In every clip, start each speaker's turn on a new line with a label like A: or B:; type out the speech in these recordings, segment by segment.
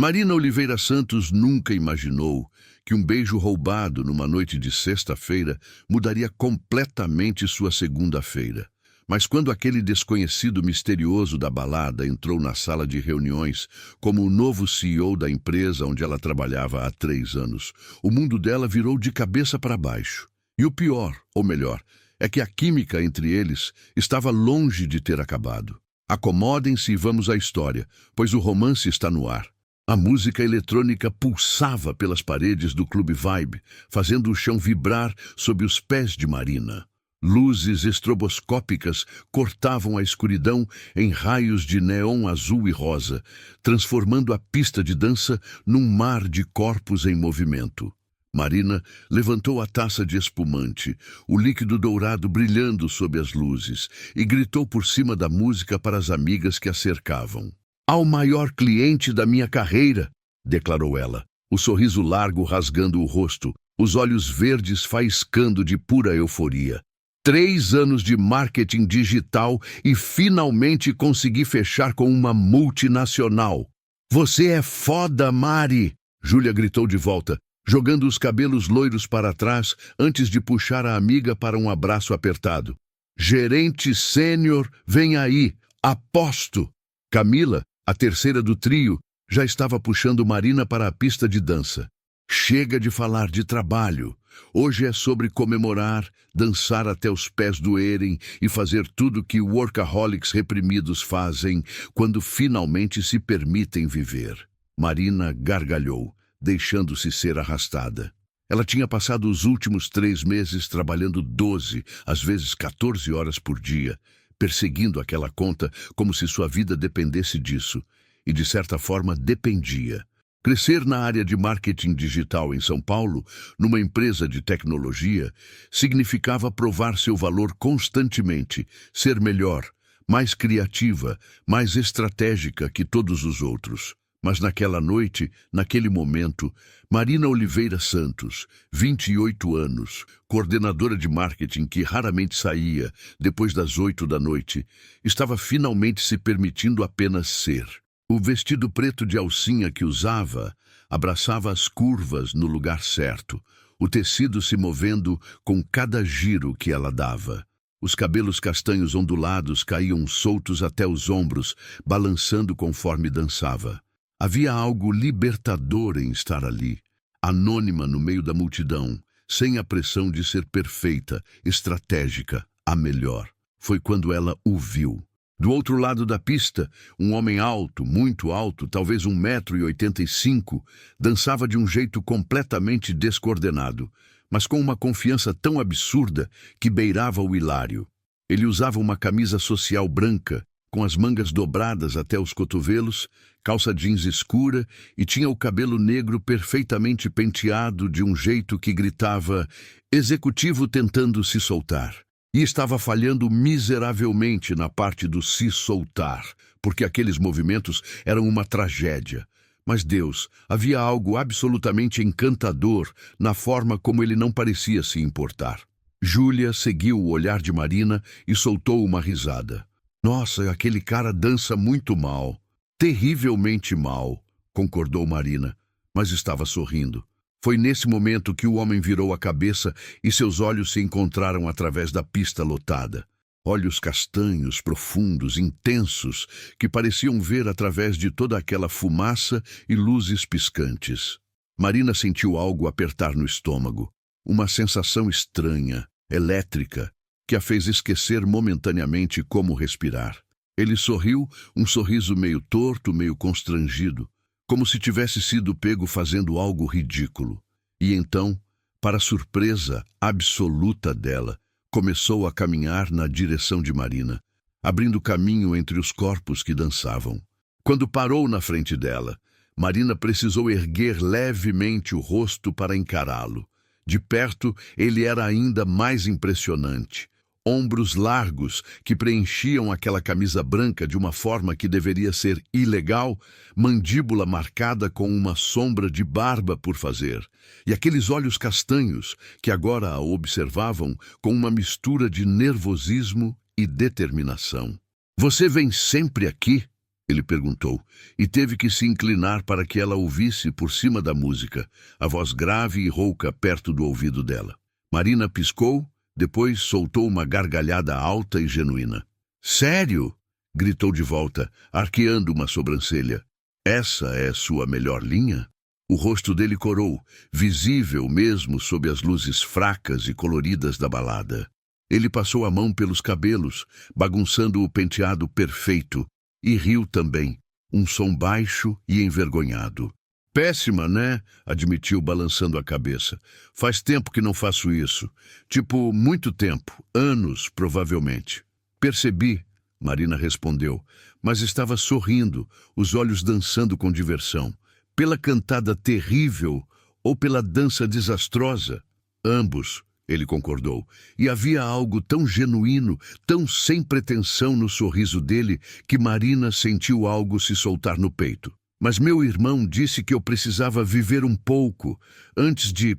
A: Marina Oliveira Santos nunca imaginou que um beijo roubado numa noite de sexta-feira mudaria completamente sua segunda-feira. Mas quando aquele desconhecido misterioso da balada entrou na sala de reuniões como o novo CEO da empresa onde ela trabalhava há 3 anos, o mundo dela virou de cabeça para baixo. E o pior, ou melhor, é que a química entre eles estava longe de ter acabado. Acomodem-se e vamos à história, pois o romance está no ar. A música eletrônica pulsava pelas paredes do Clube Vibe, fazendo o chão vibrar sob os pés de Marina. Luzes estroboscópicas cortavam a escuridão em raios de neon azul e rosa, transformando a pista de dança num mar de corpos em movimento. Marina levantou a taça de espumante, o líquido dourado brilhando sob as luzes, e gritou por cima da música para as amigas que a cercavam. "Ao maior cliente da minha carreira", declarou ela, o sorriso largo rasgando o rosto, os olhos verdes faiscando de pura euforia. 3 anos de marketing digital e finalmente consegui fechar com uma multinacional. "Você é foda, Mari!", Júlia gritou de volta, jogando os cabelos loiros para trás antes de puxar a amiga para um abraço apertado. "Gerente sênior, vem aí, aposto!" Camila, a terceira do trio, já estava puxando Marina para a pista de dança. "Chega de falar de trabalho. Hoje é sobre comemorar, dançar até os pés doerem e fazer tudo que workaholics reprimidos fazem quando finalmente se permitem viver." Marina gargalhou, deixando-se ser arrastada. Ela tinha passado os últimos 3 meses trabalhando 12, às vezes 14 horas por dia, perseguindo aquela conta como se sua vida dependesse disso, e de certa forma dependia. Crescer na área de marketing digital em São Paulo, numa empresa de tecnologia, significava provar seu valor constantemente, ser melhor, mais criativa, mais estratégica que todos os outros. Mas naquela noite, naquele momento, Marina Oliveira Santos, 28 anos, coordenadora de marketing que raramente saía depois das 8 da noite, estava finalmente se permitindo apenas ser. O vestido preto de alcinha que usava abraçava as curvas no lugar certo, o tecido se movendo com cada giro que ela dava. Os cabelos castanhos ondulados caíam soltos até os ombros, balançando conforme dançava. Havia algo libertador em estar ali, anônima no meio da multidão, sem a pressão de ser perfeita, estratégica, a melhor. Foi quando ela o viu. Do outro lado da pista, um homem alto, muito alto, talvez 1,85 m, dançava de um jeito completamente descoordenado, mas com uma confiança tão absurda que beirava o hilário. Ele usava uma camisa social branca, com as mangas dobradas até os cotovelos, calça jeans escura e tinha o cabelo negro perfeitamente penteado de um jeito que gritava "executivo tentando se soltar". E estava falhando miseravelmente na parte do se soltar, porque aqueles movimentos eram uma tragédia. Mas Deus, havia algo absolutamente encantador na forma como ele não parecia se importar. Júlia seguiu o olhar de Marina e soltou uma risada. "Nossa, aquele cara dança muito mal. Terrivelmente mal", concordou Marina, mas estava sorrindo. Foi nesse momento que o homem virou a cabeça e seus olhos se encontraram através da pista lotada. Olhos castanhos, profundos, intensos, que pareciam ver através de toda aquela fumaça e luzes piscantes. Marina sentiu algo apertar no estômago, uma sensação estranha, elétrica, que a fez esquecer momentaneamente como respirar. Ele sorriu, um sorriso meio torto, meio constrangido, como se tivesse sido pego fazendo algo ridículo. E então, para surpresa absoluta dela, começou a caminhar na direção de Marina, abrindo caminho entre os corpos que dançavam. Quando parou na frente dela, Marina precisou erguer levemente o rosto para encará-lo. De perto, ele era ainda mais impressionante. Ombros largos que preenchiam aquela camisa branca de uma forma que deveria ser ilegal, mandíbula marcada com uma sombra de barba por fazer, e aqueles olhos castanhos que agora a observavam com uma mistura de nervosismo e determinação. "Você vem sempre aqui?", Ele perguntou, e teve que se inclinar para que ela ouvisse por cima da música, a voz grave e rouca perto do ouvido dela. Marina piscou, depois soltou uma gargalhada alta e genuína. Sério? Gritou de volta, arqueando uma sobrancelha. Essa é sua melhor linha? O rosto dele corou, visível mesmo sob as luzes fracas e coloridas da balada. Ele passou a mão pelos cabelos, bagunçando o penteado perfeito, e riu também, um som baixo e envergonhado. Péssima, né? Admitiu, balançando a cabeça. Faz tempo que não faço isso. Tipo, muito tempo. Anos, provavelmente. Percebi, Marina respondeu, mas estava sorrindo, os olhos dançando com diversão. Pela cantada terrível ou pela dança desastrosa? Ambos, ele concordou. E havia algo tão genuíno, tão sem pretensão no sorriso dele, que Marina sentiu algo se soltar no peito. Mas meu irmão disse que eu precisava viver um pouco antes de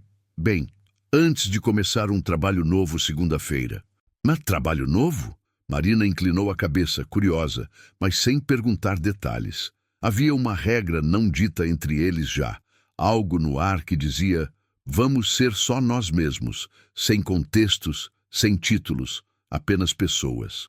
A: começar um trabalho novo segunda-feira. Mas trabalho novo? Marina inclinou a cabeça, curiosa, mas sem perguntar detalhes. Havia uma regra não dita entre eles já, algo no ar que dizia: vamos ser só nós mesmos, sem contextos, sem títulos, apenas pessoas.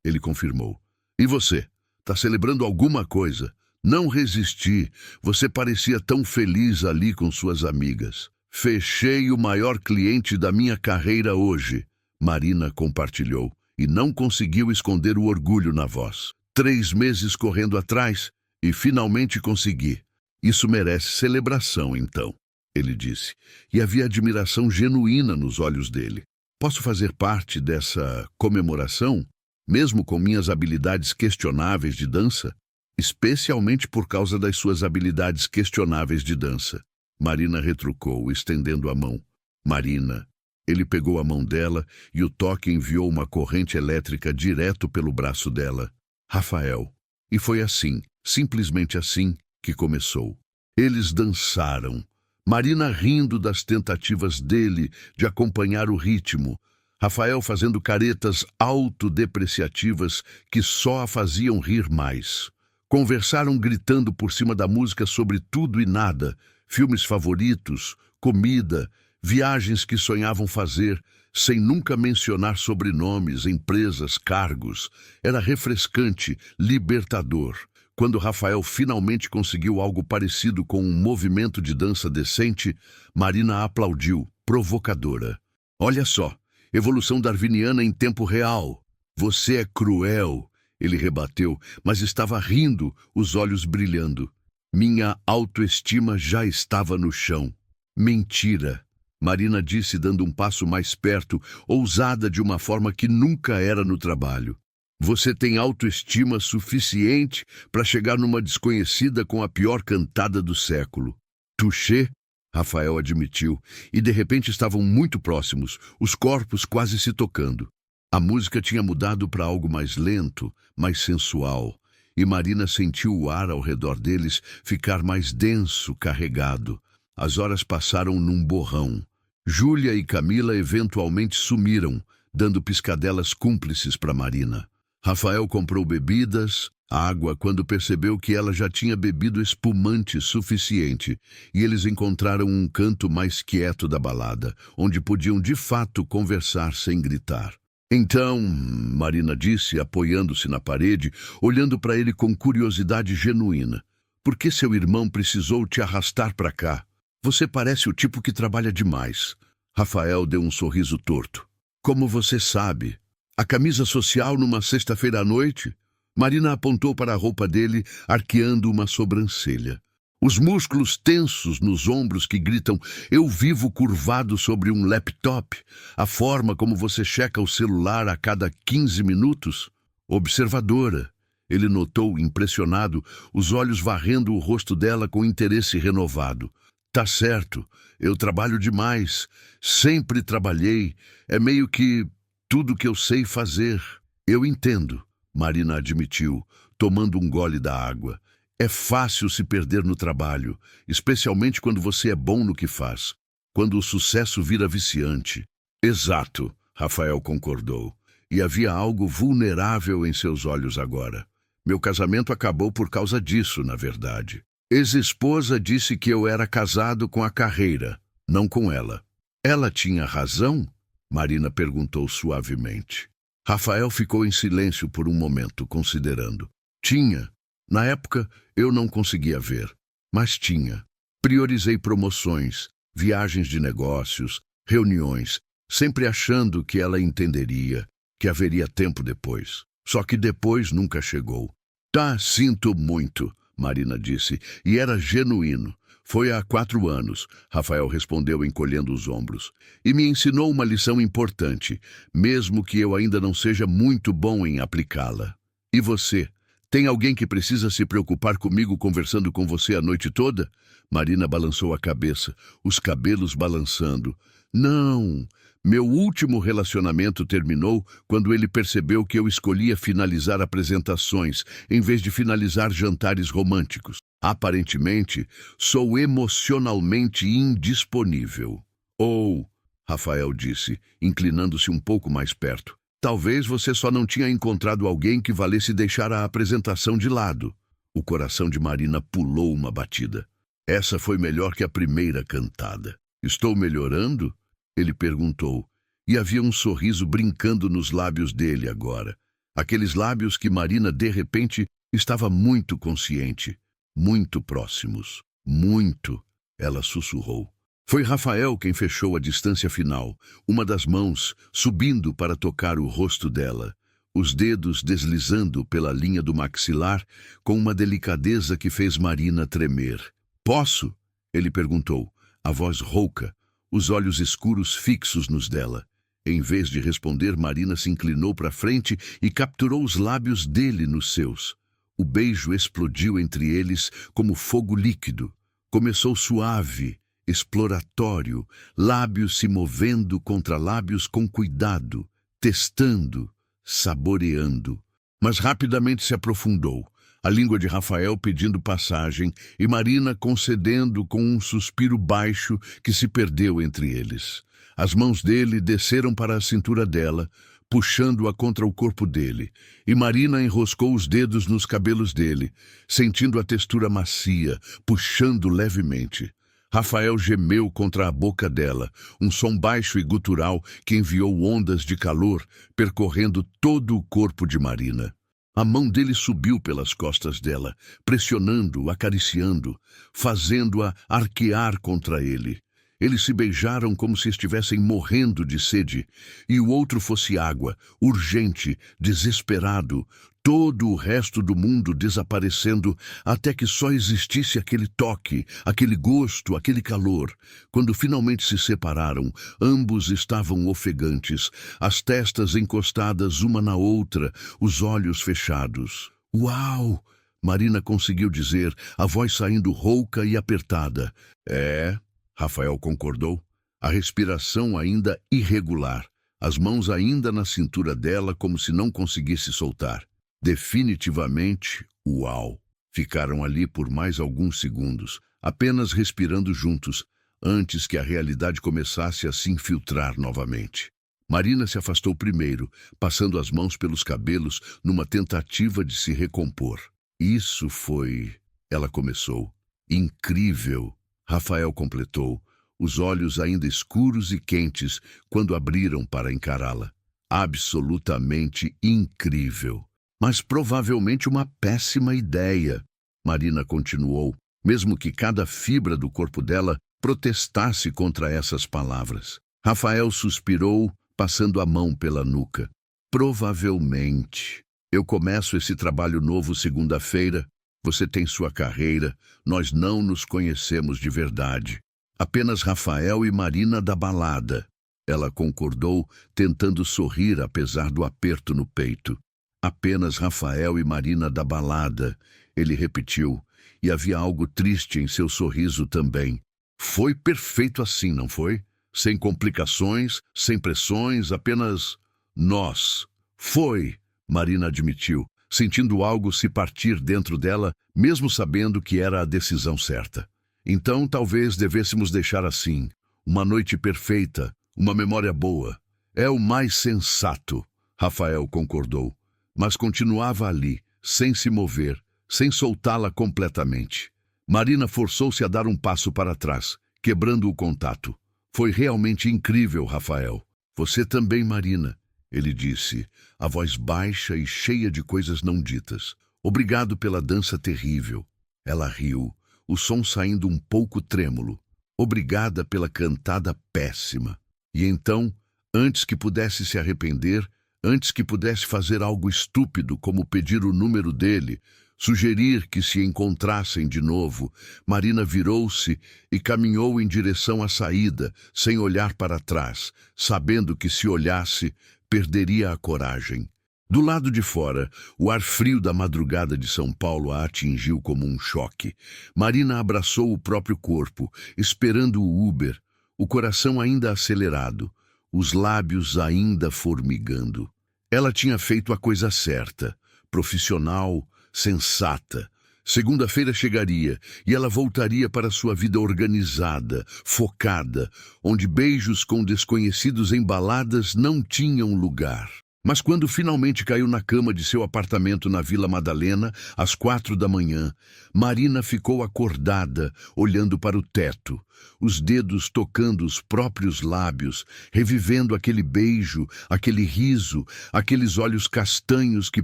A: Ele confirmou. E você? Tá celebrando alguma coisa? Não resisti. Você parecia tão feliz ali com suas amigas. Fechei o maior cliente da minha carreira hoje, Marina compartilhou, e não conseguiu esconder o orgulho na voz. 3 meses correndo atrás e finalmente consegui. Isso merece celebração, então, ele disse, e havia admiração genuína nos olhos dele. Posso fazer parte dessa comemoração, mesmo com minhas habilidades questionáveis de dança? Especialmente por causa das suas habilidades questionáveis de dança. Marina retrucou, estendendo a mão. Marina. Ele pegou a mão dela e o toque enviou uma corrente elétrica direto pelo braço dela. Rafael. E foi assim, simplesmente assim, que começou. Eles dançaram. Marina rindo das tentativas dele de acompanhar o ritmo. Rafael fazendo caretas autodepreciativas que só a faziam rir mais. Conversaram gritando por cima da música sobre tudo e nada, filmes favoritos, comida, viagens que sonhavam fazer, sem nunca mencionar sobrenomes, empresas, cargos. Era refrescante, libertador. Quando Rafael finalmente conseguiu algo parecido com um movimento de dança decente, Marina aplaudiu, provocadora. Olha só, evolução darwiniana em tempo real. Você é cruel. Ele rebateu, mas estava rindo, os olhos brilhando. Minha autoestima já estava no chão. Mentira, Marina disse, dando um passo mais perto, ousada de uma forma que nunca era no trabalho. Você tem autoestima suficiente para chegar numa desconhecida com a pior cantada do século. Touché, Rafael admitiu, e de repente estavam muito próximos, os corpos quase se tocando. A música tinha mudado para algo mais lento, mais sensual, e Marina sentiu o ar ao redor deles ficar mais denso, carregado. As horas passaram num borrão. Júlia e Camila eventualmente sumiram, dando piscadelas cúmplices para Marina. Rafael comprou bebidas, água, quando percebeu que ela já tinha bebido espumante suficiente, e eles encontraram um canto mais quieto da balada, onde podiam de fato conversar sem gritar. Então, Marina disse, apoiando-se na parede, olhando para ele com curiosidade genuína. Por que seu irmão precisou te arrastar para cá? Você parece o tipo que trabalha demais. Rafael deu um sorriso torto. Como você sabe? A camisa social numa sexta-feira à noite? Marina apontou para a roupa dele, arqueando uma sobrancelha. Os músculos tensos nos ombros que gritam, eu vivo curvado sobre um laptop. A forma como você checa o celular a cada 15 minutos. Observadora. Ele notou, impressionado, os olhos varrendo o rosto dela com interesse renovado. Tá certo, eu trabalho demais. Sempre trabalhei. É meio que tudo que eu sei fazer. Eu entendo, Marina admitiu, tomando um gole da água. É fácil se perder no trabalho, especialmente quando você é bom no que faz, quando o sucesso vira viciante. Exato, Rafael concordou, e havia algo vulnerável em seus olhos agora. Meu casamento acabou por causa disso, na verdade. Ex-esposa disse que eu era casado com a carreira, não com ela. Ela tinha razão? Marina perguntou suavemente. Rafael ficou em silêncio por um momento, considerando. Tinha. Na época, eu não conseguia ver, mas tinha. Priorizei promoções, viagens de negócios, reuniões, sempre achando que ela entenderia, que haveria tempo depois. Só que depois nunca chegou. Tá, sinto muito, Marina disse, e era genuíno. Foi há 4 anos, Rafael respondeu encolhendo os ombros. E me ensinou uma lição importante, mesmo que eu ainda não seja muito bom em aplicá-la. E você? Tem alguém que precisa se preocupar comigo conversando com você a noite toda? Marina balançou a cabeça, os cabelos balançando. Não, meu último relacionamento terminou quando ele percebeu que eu escolhia finalizar apresentações em vez de finalizar jantares românticos. Aparentemente, sou emocionalmente indisponível. Ou, Rafael disse, inclinando-se um pouco mais perto, talvez você só não tinha encontrado alguém que valesse deixar a apresentação de lado. O coração de Marina pulou uma batida. Essa foi melhor que a primeira cantada. Estou melhorando? Ele perguntou, e havia um sorriso brincando nos lábios dele agora. Aqueles lábios que Marina, de repente, estava muito consciente. Muito próximos. Muito, ela sussurrou. Foi Rafael quem fechou a distância final, uma das mãos subindo para tocar o rosto dela, os dedos deslizando pela linha do maxilar com uma delicadeza que fez Marina tremer. Posso? Ele perguntou, a voz rouca, os olhos escuros fixos nos dela. Em vez de responder, Marina se inclinou para frente e capturou os lábios dele nos seus. O beijo explodiu entre eles como fogo líquido. Começou suave, exploratório, lábios se movendo contra lábios com cuidado, testando, saboreando. Mas rapidamente se aprofundou, a língua de Rafael pedindo passagem e Marina concedendo com um suspiro baixo que se perdeu entre eles. As mãos dele desceram para a cintura dela, puxando-a contra o corpo dele, e Marina enroscou os dedos nos cabelos dele, sentindo a textura macia, puxando levemente. Rafael gemeu contra a boca dela, um som baixo e gutural que enviou ondas de calor percorrendo todo o corpo de Marina. A mão dele subiu pelas costas dela, pressionando, acariciando, fazendo-a arquear contra ele. Eles se beijaram como se estivessem morrendo de sede, e o outro fosse água, urgente, desesperado, todo o resto do mundo desaparecendo até que só existisse aquele toque, aquele gosto, aquele calor. Quando finalmente se separaram, ambos estavam ofegantes, as testas encostadas uma na outra, os olhos fechados. Uau! Marina conseguiu dizer, a voz saindo rouca e apertada. É... Rafael concordou, a respiração ainda irregular, as mãos ainda na cintura dela como se não conseguisse soltar. Definitivamente, uau! Ficaram ali por mais alguns segundos, apenas respirando juntos, antes que a realidade começasse a se infiltrar novamente. Marina se afastou primeiro, passando as mãos pelos cabelos numa tentativa de se recompor. Isso foi... Ela começou. Incrível! Rafael completou, os olhos ainda escuros e quentes quando abriram para encará-la. Absolutamente incrível. Mas provavelmente uma péssima ideia, Marina continuou, mesmo que cada fibra do corpo dela protestasse contra essas palavras. Rafael suspirou, passando a mão pela nuca. Provavelmente. Eu começo esse trabalho novo segunda-feira. Você tem sua carreira, nós não nos conhecemos de verdade. Apenas Rafael e Marina da balada. Ela concordou, tentando sorrir apesar do aperto no peito. Apenas Rafael e Marina da balada, ele repetiu, e havia algo triste em seu sorriso também. Foi perfeito assim, não foi? Sem complicações, sem pressões, apenas nós. Foi, Marina admitiu, sentindo algo se partir dentro dela, mesmo sabendo que era a decisão certa. Então talvez devêssemos deixar assim, uma noite perfeita, uma memória boa. É o mais sensato, Rafael concordou, mas continuava ali, sem se mover, sem soltá-la completamente. Marina forçou-se a dar um passo para trás, quebrando o contato. Foi realmente incrível, Rafael. Você também, Marina, ele disse, a voz baixa e cheia de coisas não ditas. Obrigado pela dança terrível. Ela riu, o som saindo um pouco trêmulo. Obrigada pela cantada péssima. E então, antes que pudesse se arrepender, antes que pudesse fazer algo estúpido como pedir o número dele, sugerir que se encontrassem de novo, Marina virou-se e caminhou em direção à saída, sem olhar para trás, sabendo que se olhasse, perderia a coragem. Do lado de fora, o ar frio da madrugada de São Paulo a atingiu como um choque. Marina abraçou o próprio corpo, esperando o Uber, o coração ainda acelerado, os lábios ainda formigando. Ela tinha feito a coisa certa, profissional, sensata. Segunda-feira chegaria e ela voltaria para sua vida organizada, focada, onde beijos com desconhecidos em baladas não tinham lugar. Mas quando finalmente caiu na cama de seu apartamento na Vila Madalena, às 4 da manhã, Marina ficou acordada, olhando para o teto, os dedos tocando os próprios lábios, revivendo aquele beijo, aquele riso, aqueles olhos castanhos que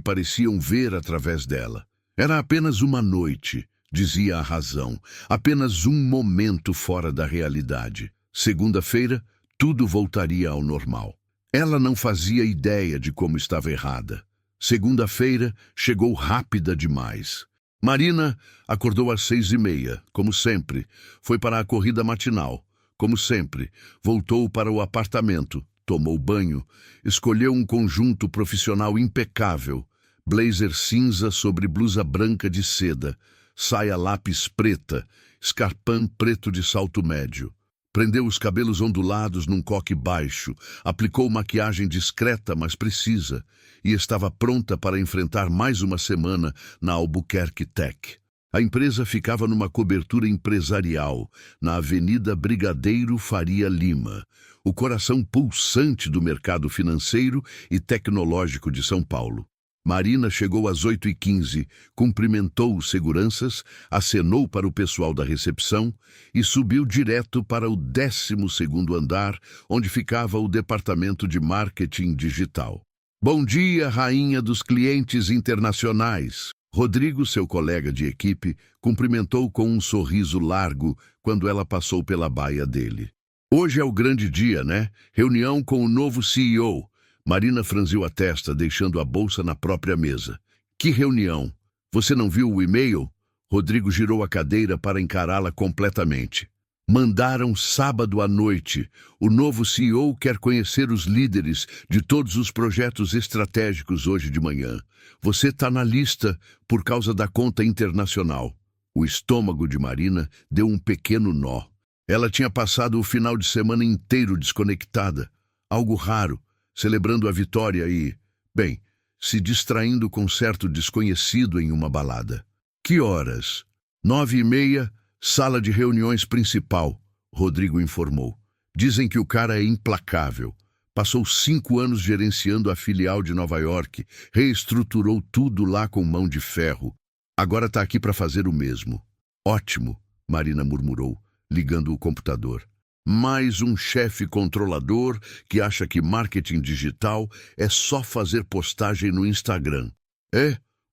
A: pareciam ver através dela. Era apenas uma noite, dizia a razão, apenas um momento fora da realidade. Segunda-feira, tudo voltaria ao normal. Ela não fazia ideia de como estava errada. Segunda-feira chegou rápida demais. Marina acordou às 6h30, como sempre. Foi para a corrida matinal, como sempre. Voltou para o apartamento, tomou banho, escolheu um conjunto profissional impecável. Blazer cinza sobre blusa branca de seda, saia lápis preta, escarpão preto de salto médio. Prendeu os cabelos ondulados num coque baixo, aplicou maquiagem discreta, mas precisa, e estava pronta para enfrentar mais uma semana na Albuquerque Tech. A empresa ficava numa cobertura empresarial, na Avenida Brigadeiro Faria Lima, o coração pulsante do mercado financeiro e tecnológico de São Paulo. Marina chegou às 8h15, cumprimentou os seguranças, acenou para o pessoal da recepção e subiu direto para o 12º andar, onde ficava o departamento de marketing digital. Bom dia, rainha dos clientes internacionais. Rodrigo, seu colega de equipe, cumprimentou com um sorriso largo quando ela passou pela baia dele. Hoje é o grande dia, né? Reunião com o novo CEO. Marina franziu a testa, deixando a bolsa na própria mesa. Que reunião? Você não viu o e-mail? Rodrigo girou a cadeira para encará-la completamente. Mandaram sábado à noite. O novo CEO quer conhecer os líderes de todos os projetos estratégicos hoje de manhã. Você está na lista por causa da conta internacional. O estômago de Marina deu um pequeno nó. Ela tinha passado o final de semana inteiro desconectada. Algo raro. Celebrando a vitória e, bem, se distraindo com certo desconhecido em uma balada. Que horas? 9h30, sala de reuniões principal, Rodrigo informou. Dizem que o cara é implacável. Passou 5 anos gerenciando a filial de Nova York, reestruturou tudo lá com mão de ferro. Agora está aqui para fazer o mesmo. Ótimo, Marina murmurou, ligando o computador. Mais um chefe controlador que acha que marketing digital é só fazer postagem no Instagram.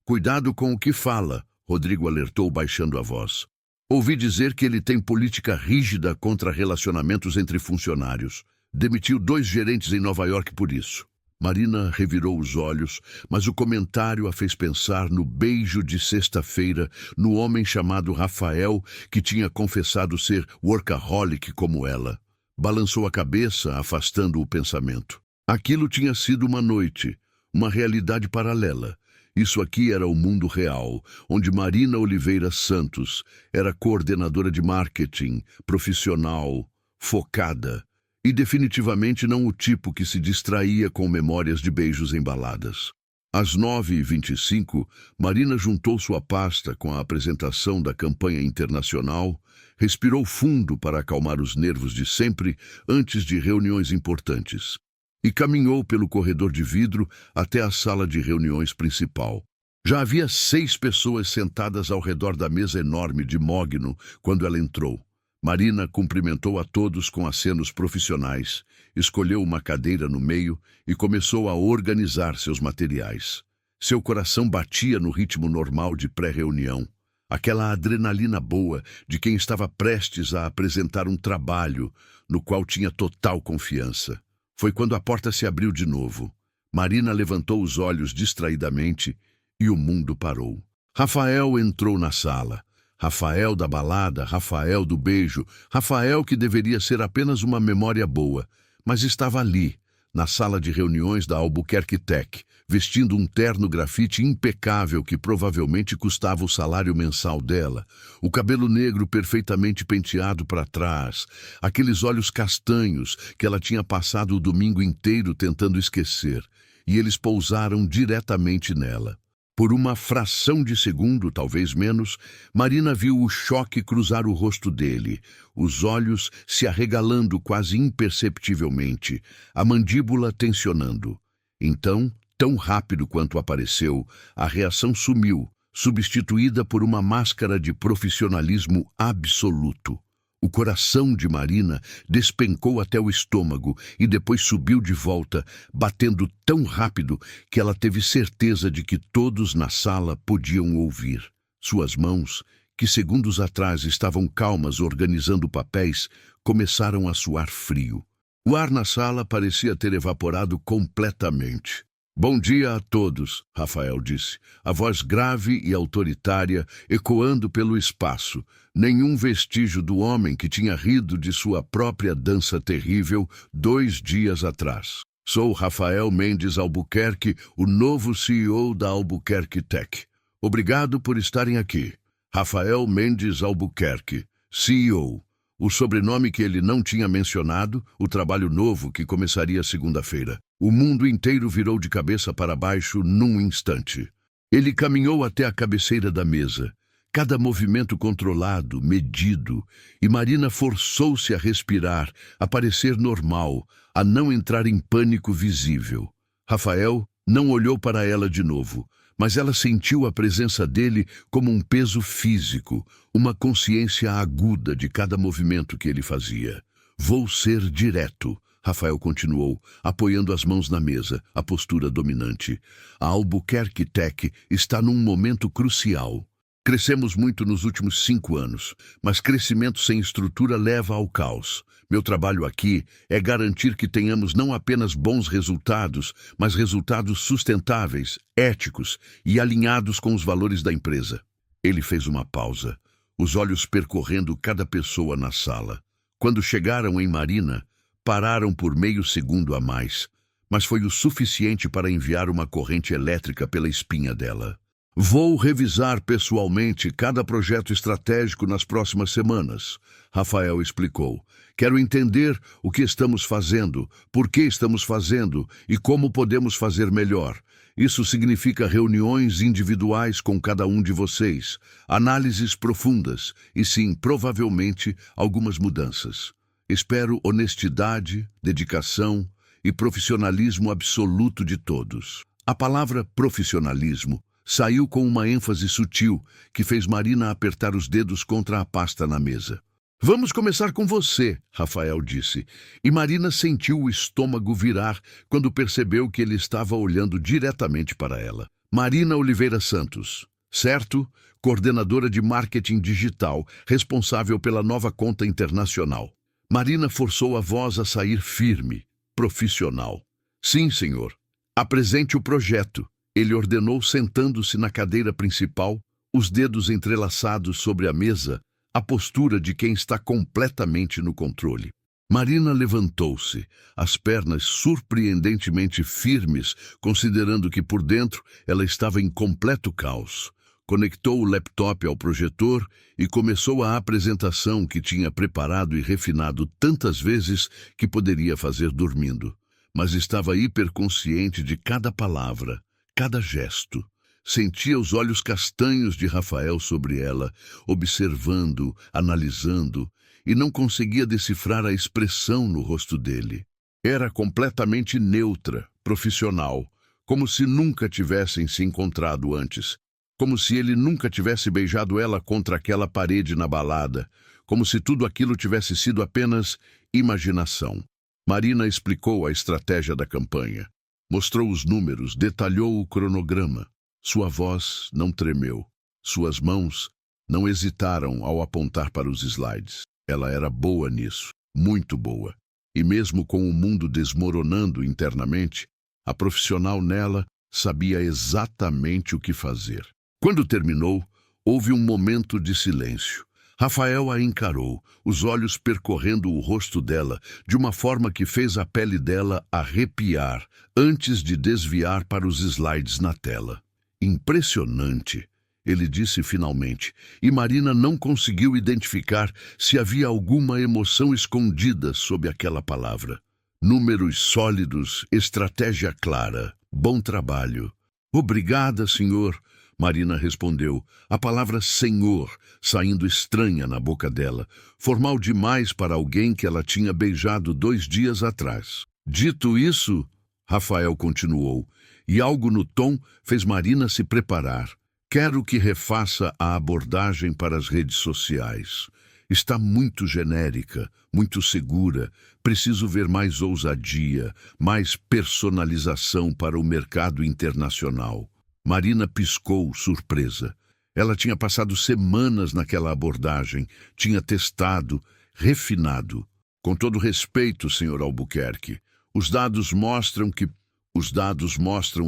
A: Cuidado com o que fala, Rodrigo alertou baixando a voz. Ouvi dizer que ele tem política rígida contra relacionamentos entre funcionários. Demitiu 2 gerentes em Nova York por isso. Marina revirou os olhos, mas o comentário a fez pensar no beijo de sexta-feira, no homem chamado Rafael, que tinha confessado ser workaholic como ela. Balançou a cabeça, afastando o pensamento. Aquilo tinha sido uma noite, uma realidade paralela. Isso aqui era o mundo real, onde Marina Oliveira Santos era coordenadora de marketing, profissional, focada. E definitivamente não o tipo que se distraía com memórias de beijos em baladas. Às 9h25, Marina juntou sua pasta com a apresentação da campanha internacional, respirou fundo para acalmar os nervos de sempre antes de reuniões importantes, e caminhou pelo corredor de vidro até a sala de reuniões principal. Já havia 6 pessoas sentadas ao redor da mesa enorme de mogno quando ela entrou. Marina cumprimentou a todos com acenos profissionais, escolheu uma cadeira no meio e começou a organizar seus materiais. Seu coração batia no ritmo normal de pré-reunião, aquela adrenalina boa de quem estava prestes a apresentar um trabalho no qual tinha total confiança. Foi quando a porta se abriu de novo. Marina levantou os olhos distraidamente e o mundo parou. Rafael entrou na sala. Rafael da balada, Rafael do beijo, Rafael que deveria ser apenas uma memória boa, mas estava ali, na sala de reuniões da Albuquerque Tech, vestindo um terno grafite impecável que provavelmente custava o salário mensal dela, o cabelo negro perfeitamente penteado para trás, aqueles olhos castanhos que ela tinha passado o domingo inteiro tentando esquecer, e eles pousaram diretamente nela. Por uma fração de segundo, talvez menos, Marina viu o choque cruzar o rosto dele, os olhos se arregalando quase imperceptivelmente, a mandíbula tensionando. Então, tão rápido quanto apareceu, a reação sumiu, substituída por uma máscara de profissionalismo absoluto. O coração de Marina despencou até o estômago e depois subiu de volta, batendo tão rápido que ela teve certeza de que todos na sala podiam ouvir. Suas mãos, que segundos atrás estavam calmas organizando papéis, começaram a suar frio. O ar na sala parecia ter evaporado completamente. "Bom dia a todos", Rafael disse, a voz grave e autoritária ecoando pelo espaço, nenhum vestígio do homem que tinha rido de sua própria dança terrível 2 dias atrás. "Sou Rafael Mendes Albuquerque, o novo CEO da Albuquerque Tech. Obrigado por estarem aqui. Rafael Mendes Albuquerque, CEO. O sobrenome que ele não tinha mencionado, o trabalho novo que começaria segunda-feira. O mundo inteiro virou de cabeça para baixo num instante. Ele caminhou até a cabeceira da mesa, cada movimento controlado, medido, e Marina forçou-se a respirar, a parecer normal, a não entrar em pânico visível. Rafael não olhou para ela de novo, mas ela sentiu a presença dele como um peso físico, uma consciência aguda de cada movimento que ele fazia. "Vou ser direto", Rafael continuou, apoiando as mãos na mesa, a postura dominante. "A Albuquerque Tech está num momento crucial. Crescemos muito nos últimos 5 anos, mas crescimento sem estrutura leva ao caos. Meu trabalho aqui é garantir que tenhamos não apenas bons resultados, mas resultados sustentáveis, éticos e alinhados com os valores da empresa." Ele fez uma pausa, os olhos percorrendo cada pessoa na sala. Quando chegaram em Marina, pararam por meio segundo a mais, mas foi o suficiente para enviar uma corrente elétrica pela espinha dela. "Vou revisar pessoalmente cada projeto estratégico nas próximas semanas", Rafael explicou. "Quero entender o que estamos fazendo, por que estamos fazendo e como podemos fazer melhor. Isso significa reuniões individuais com cada um de vocês, análises profundas e, sim, provavelmente, algumas mudanças. Espero honestidade, dedicação e profissionalismo absoluto de todos." A palavra profissionalismo saiu com uma ênfase sutil que fez Marina apertar os dedos contra a pasta na mesa. "Vamos começar com você", Rafael disse, e Marina sentiu o estômago virar quando percebeu que ele estava olhando diretamente para ela. "Marina Oliveira Santos, certo? Coordenadora de marketing digital, responsável pela nova conta internacional." Marina forçou a voz a sair firme, profissional. "Sim, senhor. Apresente o projeto", ele ordenou sentando-se na cadeira principal, os dedos entrelaçados sobre a mesa, a postura de quem está completamente no controle. Marina levantou-se, as pernas surpreendentemente firmes, considerando que por dentro ela estava em completo caos. Conectou o laptop ao projetor e começou a apresentação que tinha preparado e refinado tantas vezes que poderia fazer dormindo. Mas estava hiperconsciente de cada palavra, cada gesto. Sentia os olhos castanhos de Rafael sobre ela, observando, analisando, e não conseguia decifrar a expressão no rosto dele. Era completamente neutra, profissional, como se nunca tivessem se encontrado antes, como se ele nunca tivesse beijado ela contra aquela parede na balada, como se tudo aquilo tivesse sido apenas imaginação. Marina explicou a estratégia da campanha, mostrou os números, detalhou o cronograma. Sua voz não tremeu, suas mãos não hesitaram ao apontar para os slides. Ela era boa nisso, muito boa. E mesmo com o mundo desmoronando internamente, a profissional nela sabia exatamente o que fazer. Quando terminou, houve um momento de silêncio. Rafael a encarou, os olhos percorrendo o rosto dela, de uma forma que fez a pele dela arrepiar, antes de desviar para os slides na tela. Impressionante, ele disse finalmente, e Marina não conseguiu identificar se havia alguma emoção escondida sob aquela palavra. Números sólidos, estratégia clara, bom trabalho. Obrigada, senhor. Marina respondeu, a palavra senhor saindo estranha na boca dela, formal demais para alguém que ela tinha beijado 2 dias atrás. Dito isso, Rafael continuou, e algo no tom fez Marina se preparar. Quero que refaça a abordagem para as redes sociais. Está muito genérica, muito segura. Preciso ver mais ousadia, mais personalização para o mercado internacional. Marina piscou, surpresa. Ela tinha passado semanas naquela abordagem, tinha testado, refinado. Com todo respeito, Sr. Albuquerque, os dados mostram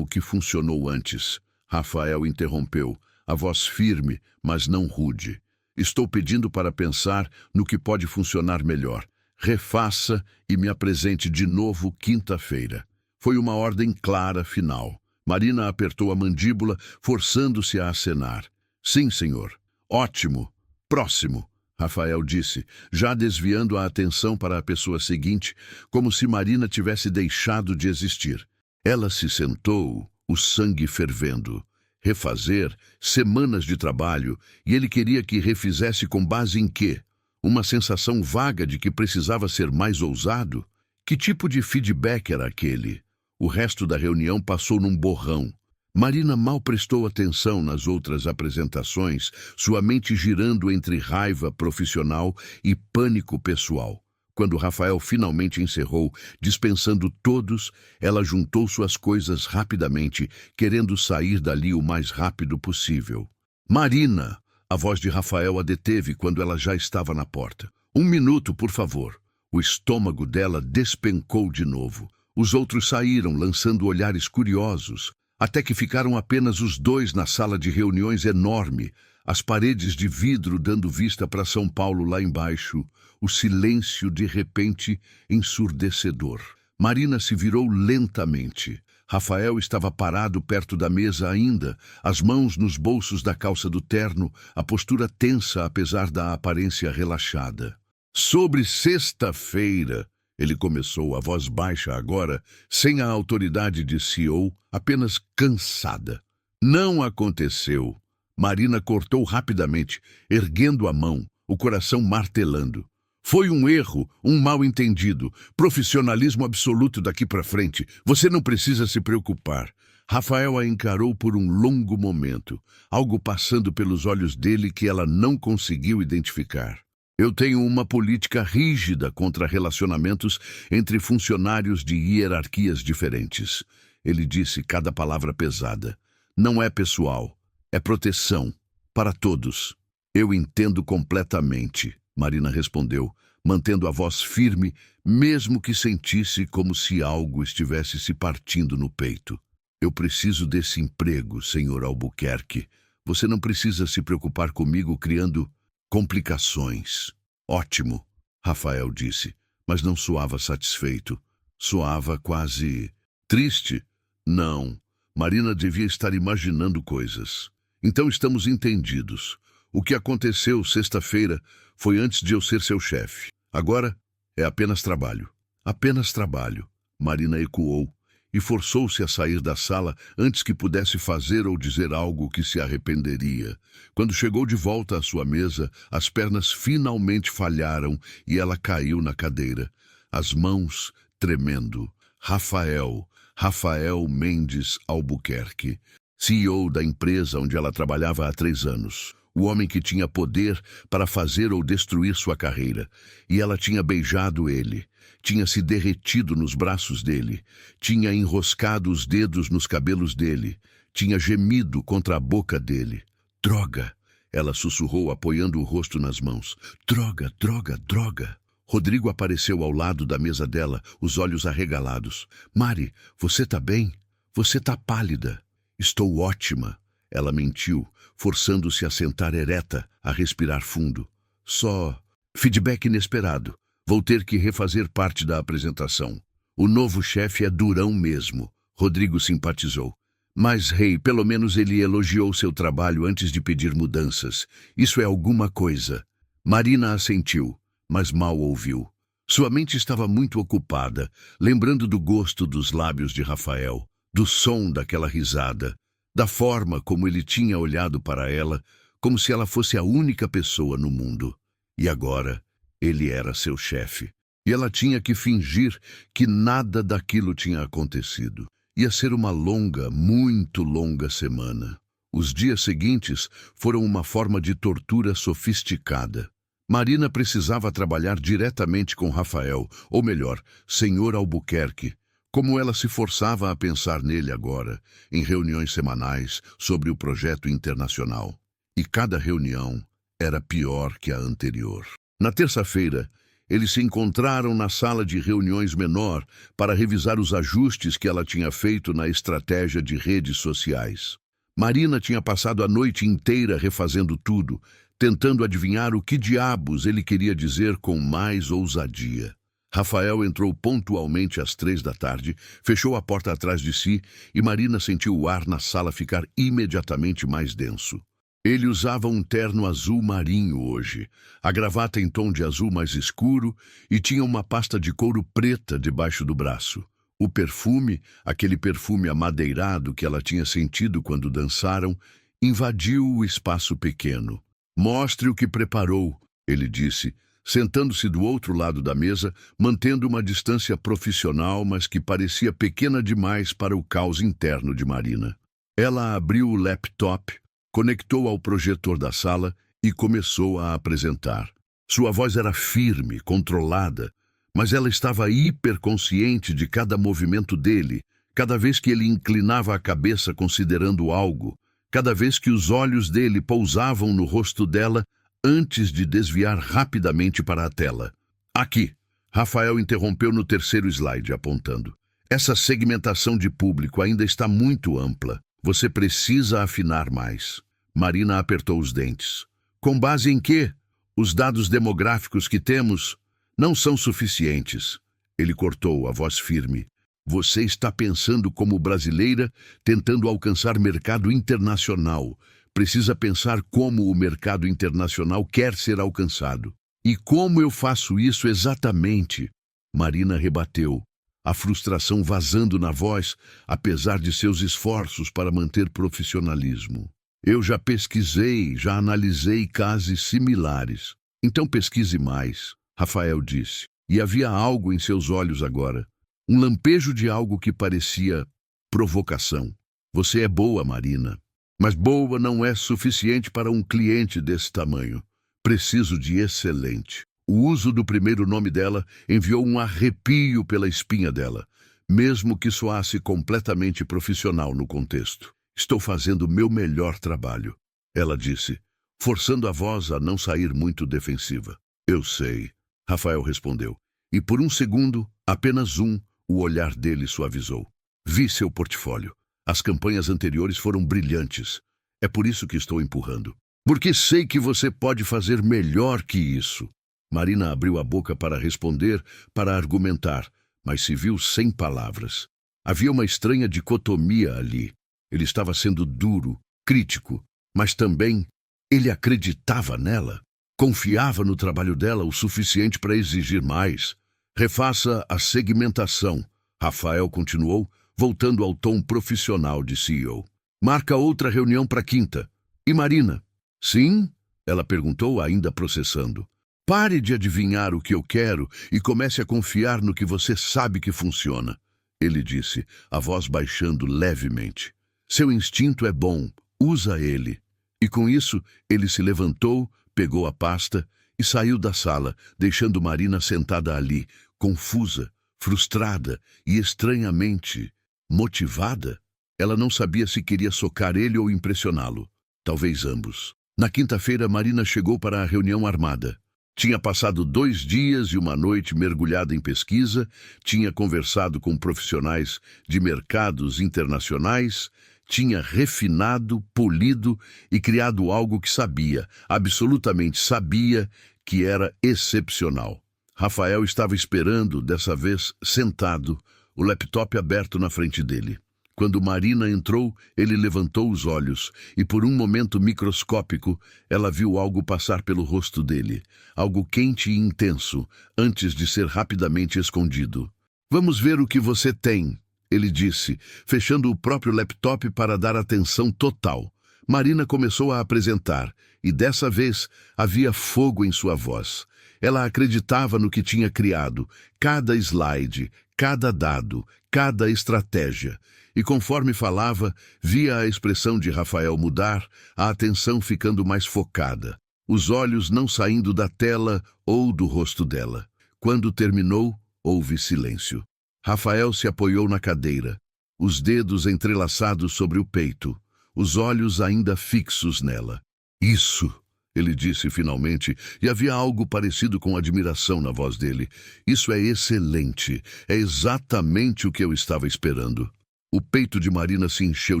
A: o que funcionou antes. Rafael interrompeu, a voz firme, mas não rude. Estou pedindo para pensar no que pode funcionar melhor. Refaça e me apresente de novo quinta-feira. Foi uma ordem clara final. Marina apertou a mandíbula, forçando-se a acenar. Sim, senhor. Ótimo. Próximo, Rafael disse, já desviando a atenção para a pessoa seguinte, como se Marina tivesse deixado de existir. Ela se sentou, o sangue fervendo. Refazer, semanas de trabalho, e ele queria que refizesse com base em quê? Uma sensação vaga de que precisava ser mais ousado? Que tipo de feedback era aquele? O resto da reunião passou num borrão. Marina mal prestou atenção nas outras apresentações, sua mente girando entre raiva profissional e pânico pessoal. Quando Rafael finalmente encerrou, dispensando todos, ela juntou suas coisas rapidamente, querendo sair dali o mais rápido possível. Marina! A voz de Rafael a deteve quando ela já estava na porta. 1 minuto, por favor. O estômago dela despencou de novo. Os outros saíram, lançando olhares curiosos, até que ficaram apenas os dois na sala de reuniões enorme, as paredes de vidro dando vista para São Paulo lá embaixo, o silêncio de repente ensurdecedor. Marina se virou lentamente. Rafael estava parado perto da mesa ainda, as mãos nos bolsos da calça do terno, a postura tensa apesar da aparência relaxada. Sobre sexta-feira, ele começou, a voz baixa agora, sem a autoridade de CEO, apenas cansada. Não aconteceu. Marina cortou rapidamente, erguendo a mão, o coração martelando. Foi um erro, um mal-entendido, profissionalismo absoluto daqui para frente. Você não precisa se preocupar. Rafael a encarou por um longo momento, algo passando pelos olhos dele que ela não conseguiu identificar. Eu tenho uma política rígida contra relacionamentos entre funcionários de hierarquias diferentes. Ele disse cada palavra pesada. Não é pessoal, é proteção, para todos. Eu entendo completamente, Marina respondeu, mantendo a voz firme, mesmo que sentisse como se algo estivesse se partindo no peito. Eu preciso desse emprego, Sr. Albuquerque. Você não precisa se preocupar comigo criando complicações. Ótimo, Rafael disse, mas não soava satisfeito. Soava quase triste. Não, Marina devia estar imaginando coisas. Então estamos entendidos. O que aconteceu sexta-feira foi antes de eu ser seu chefe. Agora é apenas trabalho. Apenas trabalho, Marina ecoou, e forçou-se a sair da sala antes que pudesse fazer ou dizer algo que se arrependeria. Quando chegou de volta à sua mesa, as pernas finalmente falharam e ela caiu na cadeira, as mãos tremendo. Rafael, Rafael Mendes Albuquerque, CEO da empresa onde ela trabalhava há 3 anos. O homem que tinha poder para fazer ou destruir sua carreira. E ela tinha beijado ele, tinha se derretido nos braços dele, tinha enroscado os dedos nos cabelos dele, tinha gemido contra a boca dele. Droga! Ela sussurrou, apoiando o rosto nas mãos. Droga, droga, droga! Rodrigo apareceu ao lado da mesa dela, os olhos arregalados. Mari, você tá bem? Você tá pálida. Estou ótima. Ela mentiu, forçando-se a sentar ereta, a respirar fundo. Só feedback inesperado. Vou ter que refazer parte da apresentação. O novo chefe é durão mesmo. Rodrigo simpatizou. Mas, Rei, pelo menos ele elogiou seu trabalho antes de pedir mudanças. Isso é alguma coisa. Marina assentiu, mas mal ouviu. Sua mente estava muito ocupada, lembrando do gosto dos lábios de Rafael, do som daquela risada, da forma como ele tinha olhado para ela, como se ela fosse a única pessoa no mundo. E agora, ele era seu chefe. E ela tinha que fingir que nada daquilo tinha acontecido. Ia ser uma longa, muito longa semana. Os dias seguintes foram uma forma de tortura sofisticada. Marina precisava trabalhar diretamente com Rafael, ou melhor, Senhor Albuquerque, como ela se forçava a pensar nele agora, em reuniões semanais sobre o projeto internacional. E cada reunião era pior que a anterior. Na terça-feira, eles se encontraram na sala de reuniões menor para revisar os ajustes que ela tinha feito na estratégia de redes sociais. Marina tinha passado a noite inteira refazendo tudo, tentando adivinhar o que diabos ele queria dizer com mais ousadia. Rafael entrou pontualmente às 3 da tarde, fechou a porta atrás de si e Marina sentiu o ar na sala ficar imediatamente mais denso. Ele usava um terno azul marinho hoje, a gravata em tom de azul mais escuro e tinha uma pasta de couro preta debaixo do braço. O perfume, aquele perfume amadeirado que ela tinha sentido quando dançaram, invadiu o espaço pequeno. Mostre o que preparou, ele disse, sentando-se do outro lado da mesa, mantendo uma distância profissional, mas que parecia pequena demais para o caos interno de Marina. Ela abriu o laptop, conectou ao projetor da sala e começou a apresentar. Sua voz era firme, controlada, mas ela estava hiperconsciente de cada movimento dele, cada vez que ele inclinava a cabeça considerando algo, cada vez que os olhos dele pousavam no rosto dela antes de desviar rapidamente para a tela. Aqui, Rafael interrompeu no terceiro slide, apontando. Essa segmentação de público ainda está muito ampla. Você precisa afinar mais. Marina apertou os dentes. Com base em quê? Os dados demográficos que temos não são suficientes. Ele cortou, a voz firme. Você está pensando como brasileira, tentando alcançar mercado internacional. Precisa pensar como o mercado internacional quer ser alcançado. E como eu faço isso exatamente? Marina rebateu, a frustração vazando na voz, apesar de seus esforços para manter profissionalismo. Eu já pesquisei, já analisei casos similares. Então pesquise mais, Rafael disse. E havia algo em seus olhos agora. Um lampejo de algo que parecia provocação. Você é boa, Marina. Mas boa não é suficiente para um cliente desse tamanho. Preciso de excelente. O uso do primeiro nome dela enviou um arrepio pela espinha dela, mesmo que soasse completamente profissional no contexto. Estou fazendo o meu melhor trabalho, ela disse, forçando a voz a não sair muito defensiva. Eu sei, Rafael respondeu. E por um segundo, apenas um, o olhar dele suavizou. Vi seu portfólio. As campanhas anteriores foram brilhantes. É por isso que estou empurrando. Porque sei que você pode fazer melhor que isso. Marina abriu a boca para responder, para argumentar, mas se viu sem palavras. Havia uma estranha dicotomia ali. Ele estava sendo duro, crítico, mas também ele acreditava nela. Confiava no trabalho dela o suficiente para exigir mais. Refaça a segmentação, Rafael continuou, voltando ao tom profissional de CEO. Marca outra reunião para quinta. E Marina? Sim? Ela perguntou, ainda processando. Pare de adivinhar o que eu quero e comece a confiar no que você sabe que funciona. ele disse, a voz baixando levemente. Seu instinto é bom, usa ele. E com isso, ele se levantou, pegou a pasta e saiu da sala, deixando Marina sentada ali, confusa, frustrada e estranhamente motivada. Ela não sabia se queria socar ele ou impressioná-lo. Talvez ambos. Na quinta-feira, Marina chegou para a reunião armada. Tinha passado 2 dias e uma noite mergulhada em pesquisa, tinha conversado com profissionais de mercados internacionais, tinha refinado, polido e criado algo que sabia, absolutamente sabia, que era excepcional. Rafael estava esperando, dessa vez sentado, o laptop aberto na frente dele. Quando Marina entrou, ele levantou os olhos e, por um momento microscópico, ela viu algo passar pelo rosto dele, algo quente e intenso, antes de ser rapidamente escondido. Vamos ver o que você tem, ele disse, fechando o próprio laptop para dar atenção total. Marina começou a apresentar, e dessa vez havia fogo em sua voz. Ela acreditava no que tinha criado, cada slide, cada dado, cada estratégia. E conforme falava, via a expressão de Rafael mudar, a atenção ficando mais focada, os olhos não saindo da tela ou do rosto dela. Quando terminou, houve silêncio. Rafael se apoiou na cadeira, os dedos entrelaçados sobre o peito, os olhos ainda fixos nela. Isso, ele disse finalmente, e havia algo parecido com admiração na voz dele. Isso é excelente, é exatamente o que eu estava esperando. O peito de Marina se encheu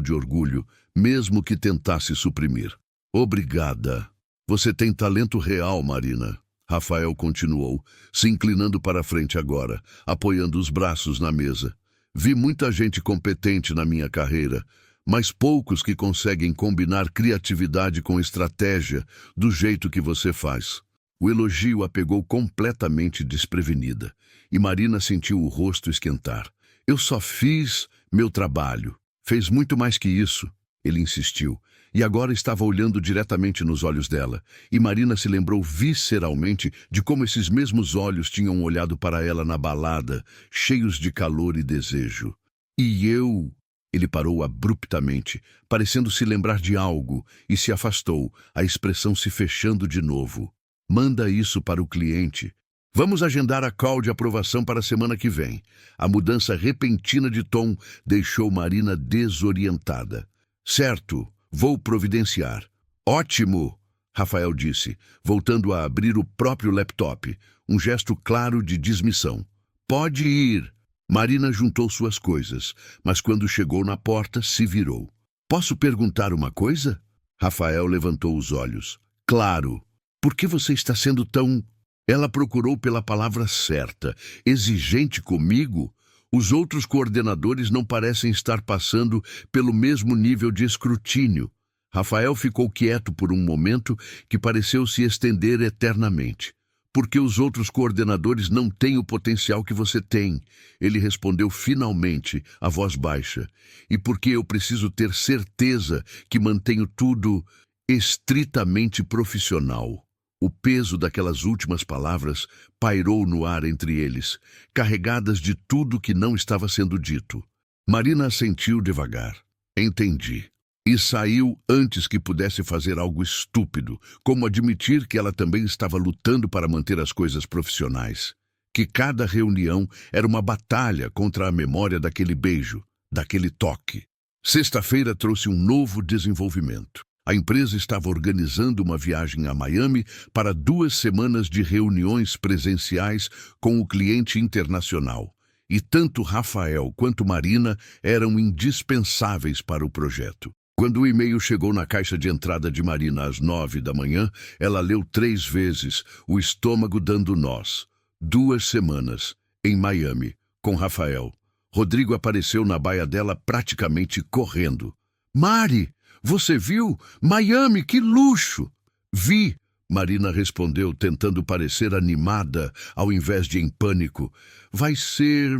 A: de orgulho, mesmo que tentasse suprimir. Obrigada. Você tem talento real, Marina. Rafael continuou, se inclinando para a frente agora, apoiando os braços na mesa. Vi muita gente competente na minha carreira, mas poucos que conseguem combinar criatividade com estratégia do jeito que você faz. O elogio a pegou completamente desprevenida, e Marina sentiu o rosto esquentar. Eu só fiz meu trabalho. Fez muito mais que isso, ele insistiu, e agora estava olhando diretamente nos olhos dela, e Marina se lembrou visceralmente de como esses mesmos olhos tinham olhado para ela na balada, cheios de calor e desejo. E eu... Ele parou abruptamente, parecendo se lembrar de algo, e se afastou, a expressão se fechando de novo. Manda isso para o cliente. Vamos agendar a call de aprovação para a semana que vem. A mudança repentina de tom deixou Marina desorientada. Certo, vou providenciar. Ótimo, Rafael disse, voltando a abrir o próprio laptop, um gesto claro de dismissão. Pode ir. Marina juntou suas coisas, mas quando chegou na porta, se virou. Posso perguntar uma coisa? Rafael levantou os olhos. Claro. Por que você está sendo tão... Ela procurou pela palavra certa. Exigente comigo? Os outros coordenadores não parecem estar passando pelo mesmo nível de escrutínio. Rafael ficou quieto por um momento que pareceu se estender eternamente. Porque os outros coordenadores não têm o potencial que você tem, ele respondeu finalmente, a voz baixa. E porque eu preciso ter certeza que mantenho tudo estritamente profissional. O peso daquelas últimas palavras pairou no ar entre eles, carregadas de tudo que não estava sendo dito. Marina assentiu devagar. Entendi. E saiu antes que pudesse fazer algo estúpido, como admitir que ela também estava lutando para manter as coisas profissionais. Que cada reunião era uma batalha contra a memória daquele beijo, daquele toque. Sexta-feira trouxe um novo desenvolvimento. A empresa estava organizando uma viagem a Miami para 2 semanas de reuniões presenciais com o cliente internacional. E tanto Rafael quanto Marina eram indispensáveis para o projeto. Quando o e-mail chegou na caixa de entrada de Marina às 9 da manhã, ela leu 3 vezes, o estômago dando nós. 2 semanas, em Miami, com Rafael. Rodrigo apareceu na baia dela praticamente correndo. Mari, você viu? Miami, que luxo! Vi, Marina respondeu, tentando parecer animada ao invés de em pânico. Vai ser...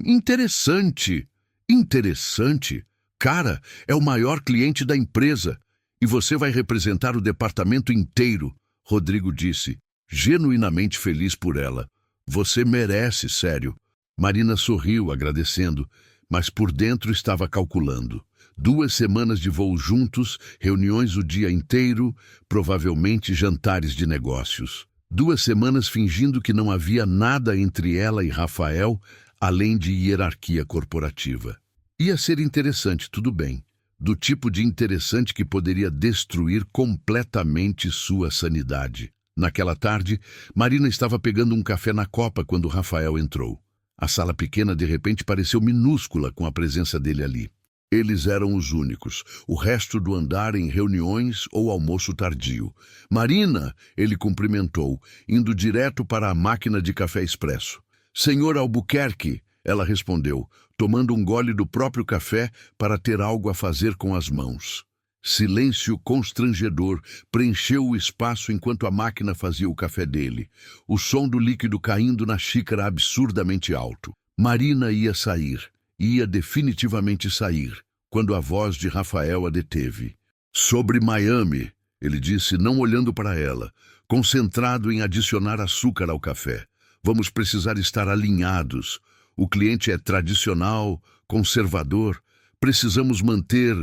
A: interessante. Interessante? Cara, é o maior cliente da empresa e você vai representar o departamento inteiro, Rodrigo disse, genuinamente feliz por ela. Você merece, sério. Marina sorriu, agradecendo, mas por dentro estava calculando. 2 semanas de voo juntos, reuniões o dia inteiro, provavelmente jantares de negócios. 2 semanas fingindo que não havia nada entre ela e Rafael, além de hierarquia corporativa. Ia ser interessante, tudo bem. Do tipo de interessante que poderia destruir completamente sua sanidade. Naquela tarde, Marina estava pegando um café na copa quando Rafael entrou. A sala pequena de repente pareceu minúscula com a presença dele ali. Eles eram os únicos, o resto do andar em reuniões ou almoço tardio. Marina, ele cumprimentou, indo direto para a máquina de café expresso. Senhor Albuquerque, ela respondeu, tomando um gole do próprio café para ter algo a fazer com as mãos. Silêncio constrangedor preencheu o espaço enquanto a máquina fazia o café dele, o som do líquido caindo na xícara absurdamente alto. Marina ia definitivamente sair, quando a voz de Rafael a deteve. Sobre Miami, ele disse, não olhando para ela, concentrado em adicionar açúcar ao café. Vamos precisar estar alinhados. O cliente é tradicional, conservador. Precisamos manter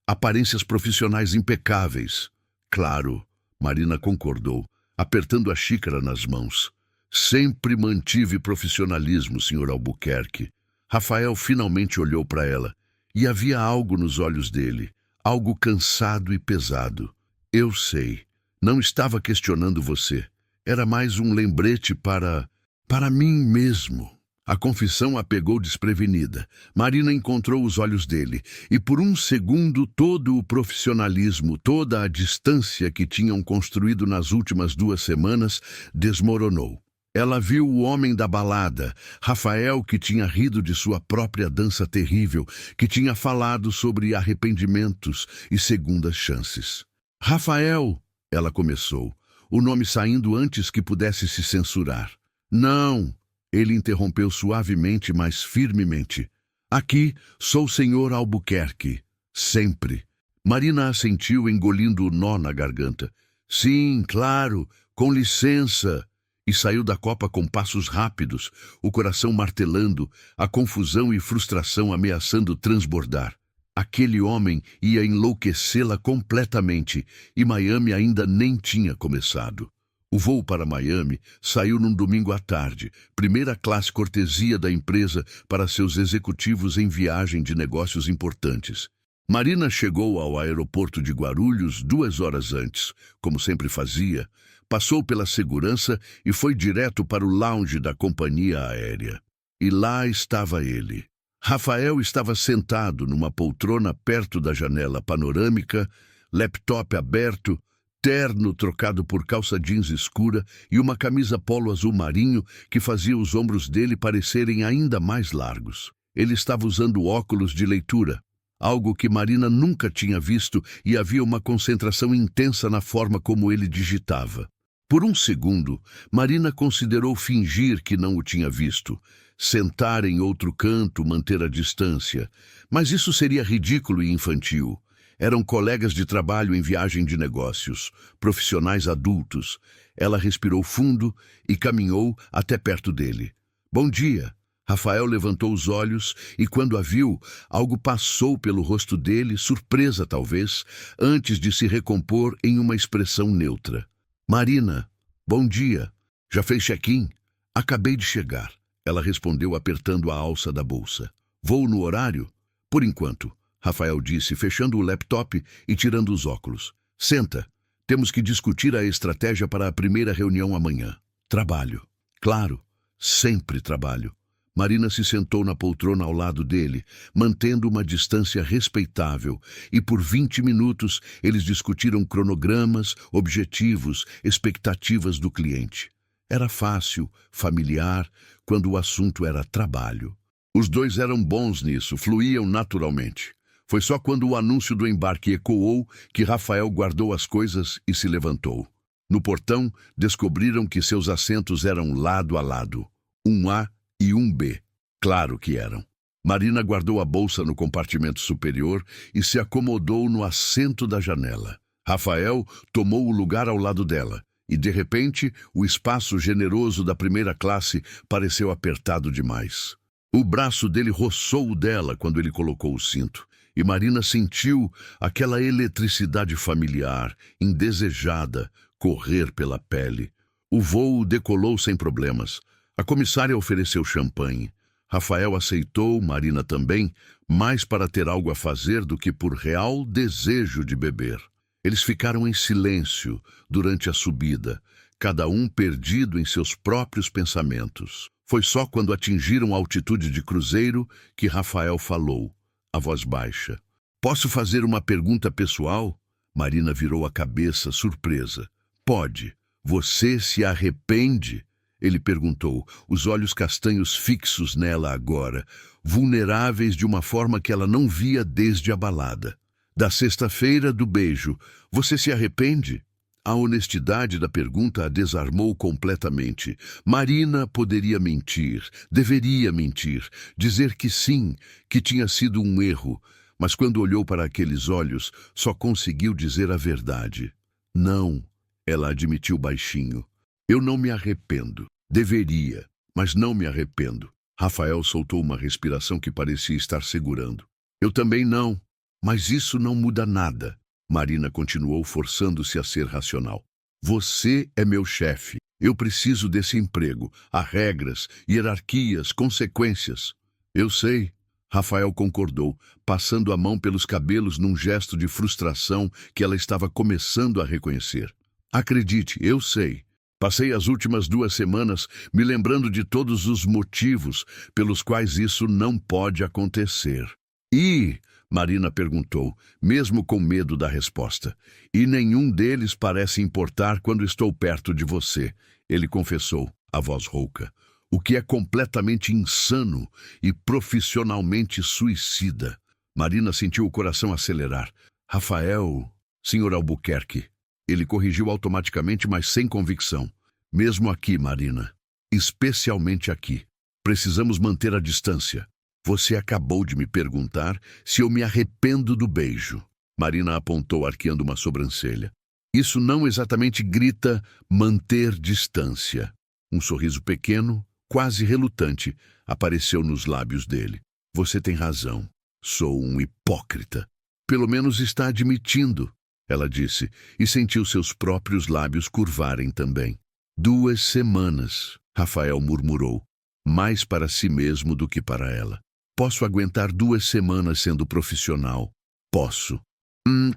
A: aparências profissionais impecáveis. Claro, Marina concordou, apertando a xícara nas mãos. Sempre mantive profissionalismo, Sr. Albuquerque. Rafael finalmente olhou para ela, e havia algo nos olhos dele, algo cansado e pesado. Eu sei, não estava questionando você. Era mais um lembrete para mim mesmo. A confissão a pegou desprevenida. Marina encontrou os olhos dele, e por um segundo todo o profissionalismo, toda a distância que tinham construído nas últimas 2 semanas, desmoronou. Ela viu o homem da balada, Rafael, que tinha rido de sua própria dança terrível, que tinha falado sobre arrependimentos e segundas chances. Rafael, ela começou, o nome saindo antes que pudesse se censurar. Não, ele interrompeu suavemente, mas firmemente. Aqui sou o Sr. Albuquerque, sempre. Marina assentiu, engolindo o nó na garganta. Sim, claro, com licença. E saiu da copa com passos rápidos, o coração martelando, a confusão e frustração ameaçando transbordar. Aquele homem ia enlouquecê-la completamente, e Miami ainda nem tinha começado. O voo para Miami saiu num domingo à tarde, primeira classe cortesia da empresa para seus executivos em viagem de negócios importantes. Marina chegou ao aeroporto de Guarulhos 2 horas antes, como sempre fazia, passou pela segurança e foi direto para o lounge da companhia aérea. E lá estava ele. Rafael estava sentado numa poltrona perto da janela panorâmica, laptop aberto, terno trocado por calça jeans escura e uma camisa polo azul marinho que fazia os ombros dele parecerem ainda mais largos. Ele estava usando óculos de leitura, algo que Marina nunca tinha visto, e havia uma concentração intensa na forma como ele digitava. Por um segundo, Marina considerou fingir que não o tinha visto, sentar em outro canto, manter a distância. Mas isso seria ridículo e infantil. Eram colegas de trabalho em viagem de negócios, profissionais adultos. Ela respirou fundo e caminhou até perto dele. Bom dia. Rafael levantou os olhos e, quando a viu, algo passou pelo rosto dele, surpresa talvez, antes de se recompor em uma expressão neutra. Marina, bom dia. Já fez check-in? Acabei de chegar. Ela respondeu apertando a alça da bolsa. Vou no horário? Por enquanto, Rafael disse, fechando o laptop e tirando os óculos. Senta. Temos que discutir a estratégia para a primeira reunião amanhã. Trabalho. Claro, sempre trabalho. Marina se sentou na poltrona ao lado dele, mantendo uma distância respeitável, e por 20 minutos eles discutiram cronogramas, objetivos, expectativas do cliente. Era fácil, familiar, quando o assunto era trabalho. Os dois eram bons nisso, fluíam naturalmente. Foi só quando o anúncio do embarque ecoou que Rafael guardou as coisas e se levantou. No portão, descobriram que seus assentos eram lado a lado, um A e um B. Claro que eram. Marina guardou a bolsa no compartimento superior e se acomodou no assento da janela. Rafael tomou o lugar ao lado dela, E, de repente, o espaço generoso da primeira classe pareceu apertado demais. O braço dele roçou o dela quando ele colocou o cinto, e Marina sentiu aquela eletricidade familiar, indesejada, correr pela pele. O voo decolou sem problemas. A comissária ofereceu champanhe. Rafael aceitou, Marina também, mais para ter algo a fazer do que por real desejo de beber. Eles ficaram em silêncio durante a subida, cada um perdido em seus próprios pensamentos. Foi só quando atingiram a altitude de cruzeiro que Rafael falou, a voz baixa. "Posso fazer uma pergunta pessoal?" Marina virou a cabeça, surpresa. "Pode. Você se arrepende?" Ele perguntou, os olhos castanhos fixos nela agora, vulneráveis de uma forma que ela não via desde a balada. "Da sexta-feira do beijo, você se arrepende?" A honestidade da pergunta a desarmou completamente. Marina poderia mentir, deveria mentir, dizer que sim, que tinha sido um erro, mas quando olhou para aqueles olhos, só conseguiu dizer a verdade. "Não", ela admitiu baixinho. "Eu não me arrependo. Deveria, mas não me arrependo." Rafael soltou uma respiração que parecia estar segurando. "Eu também não, mas isso não muda nada." Marina continuou forçando-se a ser racional. "Você é meu chefe. Eu preciso desse emprego. Há regras, hierarquias, consequências." "Eu sei." Rafael concordou, passando a mão pelos cabelos num gesto de frustração que ela estava começando a reconhecer. "Acredite, eu sei. Passei as últimas 2 semanas me lembrando de todos os motivos pelos quais isso não pode acontecer." "E?" Marina perguntou, mesmo com medo da resposta. "E nenhum deles parece importar quando estou perto de você", ele confessou, a voz rouca. "O que é completamente insano e profissionalmente suicida." Marina sentiu o coração acelerar. "Rafael, Sr. Albuquerque." Ele corrigiu automaticamente, mas sem convicção. "Mesmo aqui, Marina. Especialmente aqui. Precisamos manter a distância. Você acabou de me perguntar se eu me arrependo do beijo." Marina apontou, arqueando uma sobrancelha. "Isso não exatamente grita manter distância." Um sorriso pequeno, quase relutante, apareceu nos lábios dele. "Você tem razão. Sou um hipócrita." "Pelo menos está admitindo", ela disse, e sentiu seus próprios lábios curvarem também. 2 semanas, Rafael murmurou, mais para si mesmo do que para ela. "Posso aguentar 2 semanas sendo profissional." "Posso."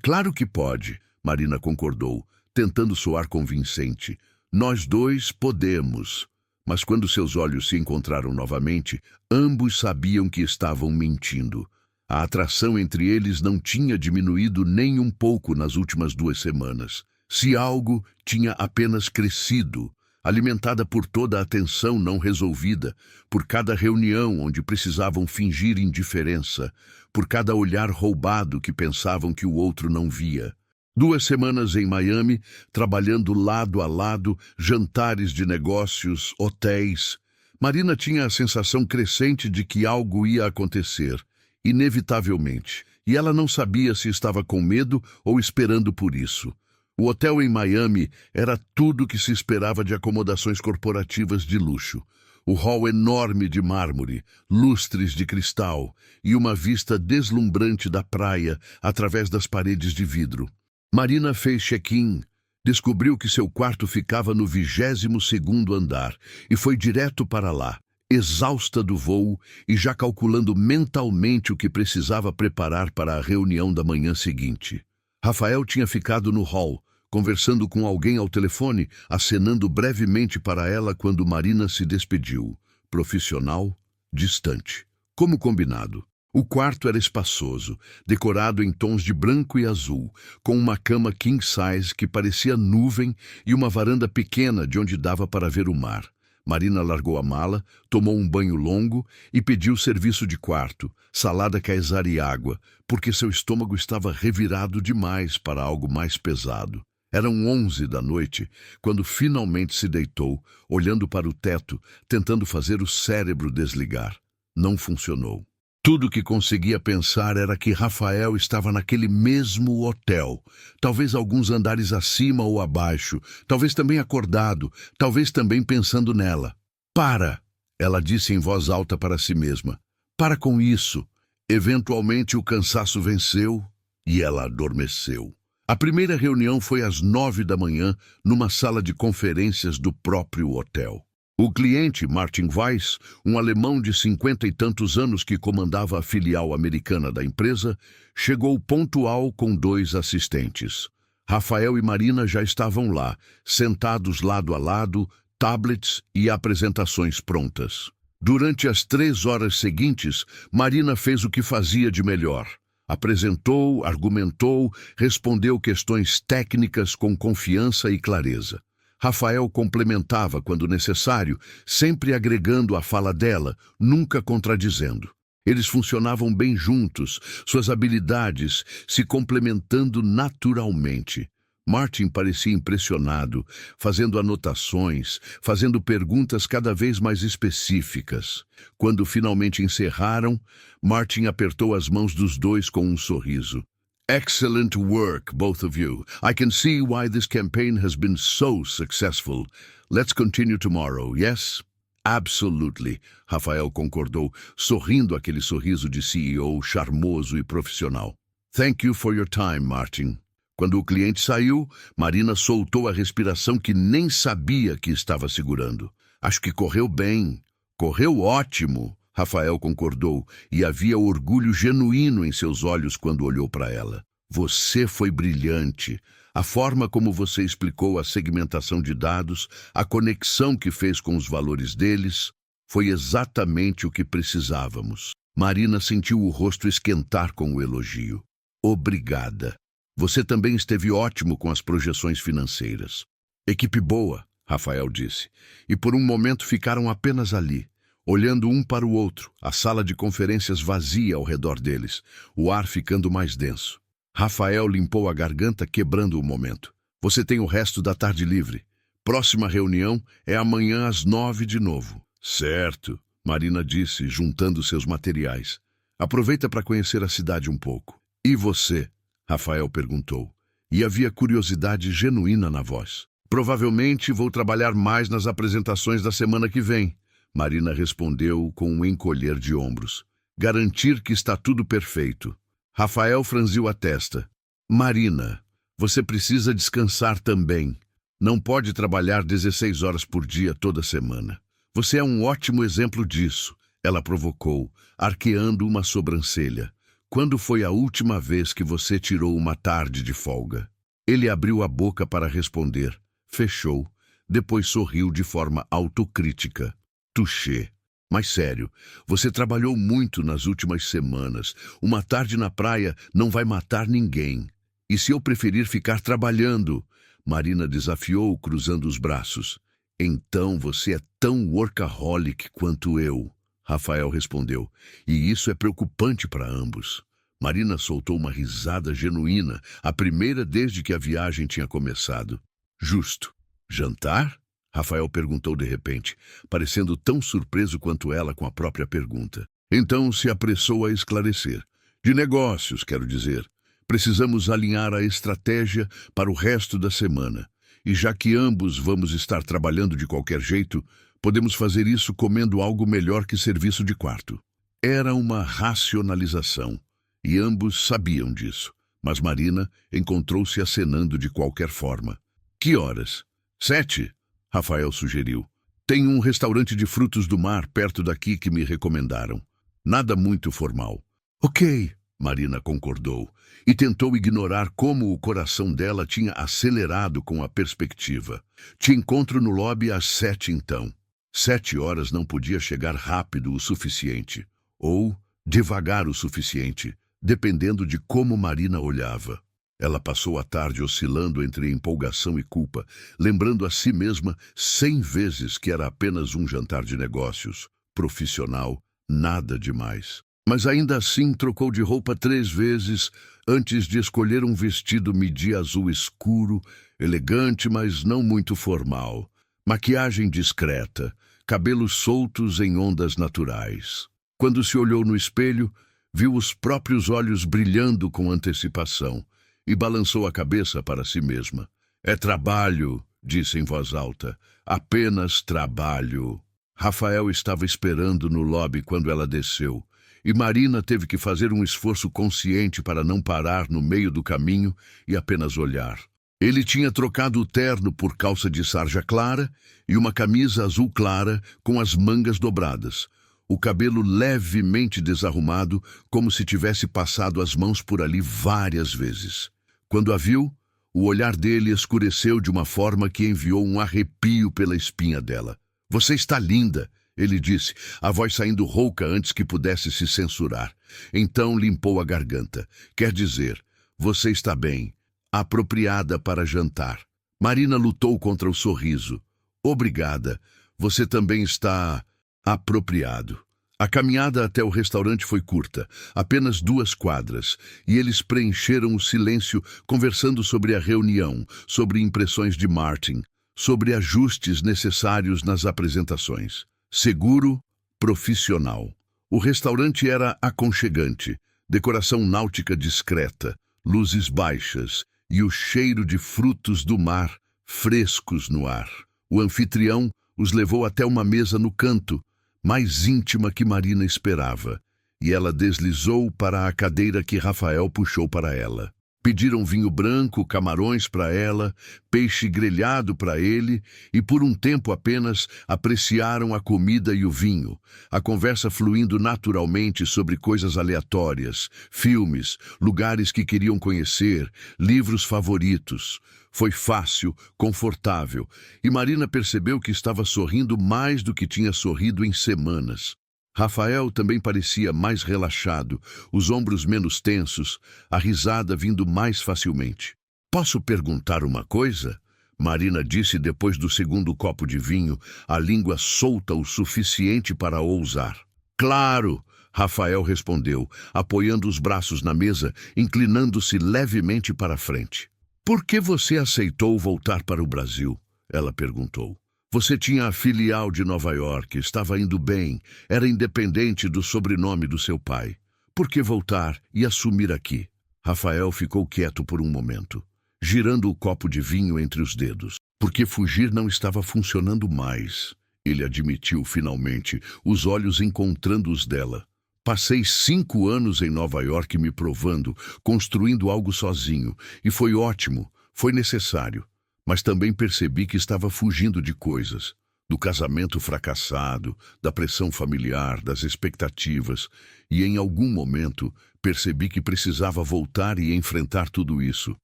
A: Claro que pode", Marina concordou, tentando soar convincente. "Nós 2 podemos." Mas quando seus olhos se encontraram novamente, ambos sabiam que estavam mentindo. A atração entre eles não tinha diminuído nem um pouco nas últimas 2 semanas. Se algo, tinha apenas crescido, alimentada por toda a tensão não resolvida, por cada reunião onde precisavam fingir indiferença, por cada olhar roubado que pensavam que o outro não via. 2 semanas em Miami, trabalhando lado a lado, jantares de negócios, hotéis. Marina tinha a sensação crescente de que algo ia acontecer, inevitavelmente, e ela não sabia se estava com medo ou esperando por isso. O hotel em Miami era tudo que se esperava de acomodações corporativas de luxo. O hall enorme de mármore, lustres de cristal e uma vista deslumbrante da praia através das paredes de vidro. Marina fez check-in, descobriu que seu quarto ficava no 22º andar e foi direto para lá, exausta do voo e já calculando mentalmente o que precisava preparar para a reunião da manhã seguinte. Rafael tinha ficado no hall, conversando com alguém ao telefone, acenando brevemente para ela quando Marina se despediu. Profissional, distante. Como combinado. O quarto era espaçoso, decorado em tons de branco e azul, com uma cama king size que parecia nuvem e uma varanda pequena de onde dava para ver o mar. Marina largou a mala, tomou um banho longo e pediu serviço de quarto, salada Caesar e água, porque seu estômago estava revirado demais para algo mais pesado. Eram 11 da noite, quando finalmente se deitou, olhando para o teto, tentando fazer o cérebro desligar. Não funcionou. Tudo que conseguia pensar era que Rafael estava naquele mesmo hotel, talvez alguns andares acima ou abaixo, talvez também acordado, talvez também pensando nela. Para! Ela disse em voz alta para si mesma. Para com isso. Eventualmente o cansaço venceu e ela adormeceu. A primeira reunião foi às 9 da manhã, numa sala de conferências do próprio hotel. O cliente, Martin Weiss, um alemão de 50 e tantos anos que comandava a filial americana da empresa, chegou pontual com 2 assistentes. Rafael e Marina já estavam lá, sentados lado a lado, tablets e apresentações prontas. Durante as 3 horas seguintes, Marina fez o que fazia de melhor. Apresentou, argumentou, respondeu questões técnicas com confiança e clareza. Rafael complementava quando necessário, sempre agregando à fala dela, nunca contradizendo. Eles funcionavam bem juntos, suas habilidades se complementando naturalmente. Martin parecia impressionado, fazendo anotações, fazendo perguntas cada vez mais específicas. Quando finalmente encerraram, Martin apertou as mãos dos dois com um sorriso. Excellent work, both of you. I can see why this campaign has been so successful. Let's continue tomorrow, yes? Absolutely, Rafael concordou, sorrindo aquele sorriso de CEO charmoso e profissional. Thank you for your time, Martin. Quando o cliente saiu, Marina soltou a respiração que nem sabia que estava segurando. Acho que correu bem. Correu ótimo. Rafael concordou, e havia orgulho genuíno em seus olhos quando olhou para ela. Você foi brilhante. A forma como você explicou a segmentação de dados, a conexão que fez com os valores deles, foi exatamente o que precisávamos. Marina sentiu o rosto esquentar com o elogio. Obrigada. Você também esteve ótimo com as projeções financeiras. Equipe boa, Rafael disse, e por um momento ficaram apenas ali, olhando um para o outro, a sala de conferências vazia ao redor deles, o ar ficando mais denso. Rafael limpou a garganta, quebrando o momento. Você tem o resto da tarde livre. Próxima reunião é amanhã às 9 de novo. Certo, Marina disse, juntando seus materiais. Aproveita para conhecer a cidade um pouco. E você? Rafael perguntou. E havia curiosidade genuína na voz. Provavelmente vou trabalhar mais nas apresentações da semana que vem. Marina respondeu com um encolher de ombros. Garantir que está tudo perfeito. Rafael franziu a testa. Marina, você precisa descansar também. Não pode trabalhar 16 horas por dia toda semana. Você é um ótimo exemplo disso, ela provocou, arqueando uma sobrancelha. Quando foi a última vez que você tirou uma tarde de folga? Ele abriu a boca para responder. Fechou. Depois sorriu de forma autocrítica. Touché. Mas sério, você trabalhou muito nas últimas semanas. Uma tarde na praia não vai matar ninguém. E se eu preferir ficar trabalhando? Marina desafiou, cruzando os braços. Então você é tão workaholic quanto eu, Rafael respondeu. E isso é preocupante para ambos. Marina soltou uma risada genuína, a primeira desde que a viagem tinha começado. Justo. Jantar? Rafael perguntou de repente, parecendo tão surpreso quanto ela com a própria pergunta. Então se apressou a esclarecer. De negócios, quero dizer. Precisamos alinhar a estratégia para o resto da semana. E já que ambos vamos estar trabalhando de qualquer jeito, podemos fazer isso comendo algo melhor que serviço de quarto. Era uma racionalização, e ambos sabiam disso. Mas Marina encontrou-se acenando de qualquer forma. Que horas? 7? Rafael sugeriu. Tem um restaurante de frutos do mar perto daqui que me recomendaram. Nada muito formal. Ok, Marina concordou, e tentou ignorar como o coração dela tinha acelerado com a perspectiva. Te encontro no lobby às 7 então. 7 horas não podia chegar rápido o suficiente, ou devagar o suficiente, dependendo de como Marina olhava. Ela passou a tarde oscilando entre empolgação e culpa, lembrando a si mesma 100 vezes que era apenas um jantar de negócios, profissional, nada demais. Mas ainda assim trocou de roupa 3 vezes antes de escolher um vestido midi azul escuro, elegante, mas não muito formal. Maquiagem discreta, cabelos soltos em ondas naturais. Quando se olhou no espelho, viu os próprios olhos brilhando com antecipação e balançou a cabeça para si mesma. É trabalho, disse em voz alta. Apenas trabalho. Rafael estava esperando no lobby quando ela desceu, e Marina teve que fazer um esforço consciente para não parar no meio do caminho e apenas olhar. Ele tinha trocado o terno por calça de sarja clara e uma camisa azul clara com as mangas dobradas, o cabelo levemente desarrumado, como se tivesse passado as mãos por ali várias vezes. Quando a viu, o olhar dele escureceu de uma forma que enviou um arrepio pela espinha dela. Você está linda, ele disse, a voz saindo rouca antes que pudesse se censurar. Então limpou a garganta. Quer dizer, você está bem, apropriada para jantar. Marina lutou contra o sorriso. Obrigada, você também está apropriado. A caminhada até o restaurante foi curta, apenas 2 quadras, e eles preencheram o silêncio conversando sobre a reunião, sobre impressões de Martin, sobre ajustes necessários nas apresentações. Seguro, profissional. O restaurante era aconchegante, decoração náutica discreta, luzes baixas e o cheiro de frutos do mar frescos no ar. O anfitrião os levou até uma mesa no canto, mais íntima que Marina esperava, e ela deslizou para a cadeira que Rafael puxou para ela. Pediram vinho branco, camarões para ela, peixe grelhado para ele, e por um tempo apenas apreciaram a comida e o vinho, a conversa fluindo naturalmente sobre coisas aleatórias, filmes, lugares que queriam conhecer, livros favoritos. Foi fácil, confortável, e Marina percebeu que estava sorrindo mais do que tinha sorrido em semanas. Rafael também parecia mais relaxado, os ombros menos tensos, a risada vindo mais facilmente. Posso perguntar uma coisa? Marina disse depois do segundo copo de vinho, a língua solta o suficiente para ousar. Claro! Rafael respondeu, apoiando os braços na mesa, inclinando-se levemente para a frente. Por que você aceitou voltar para o Brasil? Ela perguntou. Você tinha a filial de Nova York, estava indo bem, era independente do sobrenome do seu pai. Por que voltar e assumir aqui? Rafael ficou quieto por um momento, girando o copo de vinho entre os dedos. Porque fugir não estava funcionando mais, ele admitiu finalmente, os olhos encontrando os dela. Passei 5 anos em Nova York me provando, construindo algo sozinho, e foi ótimo, foi necessário. Mas também percebi que estava fugindo de coisas, do casamento fracassado, da pressão familiar, das expectativas, e em algum momento percebi que precisava voltar e enfrentar tudo isso,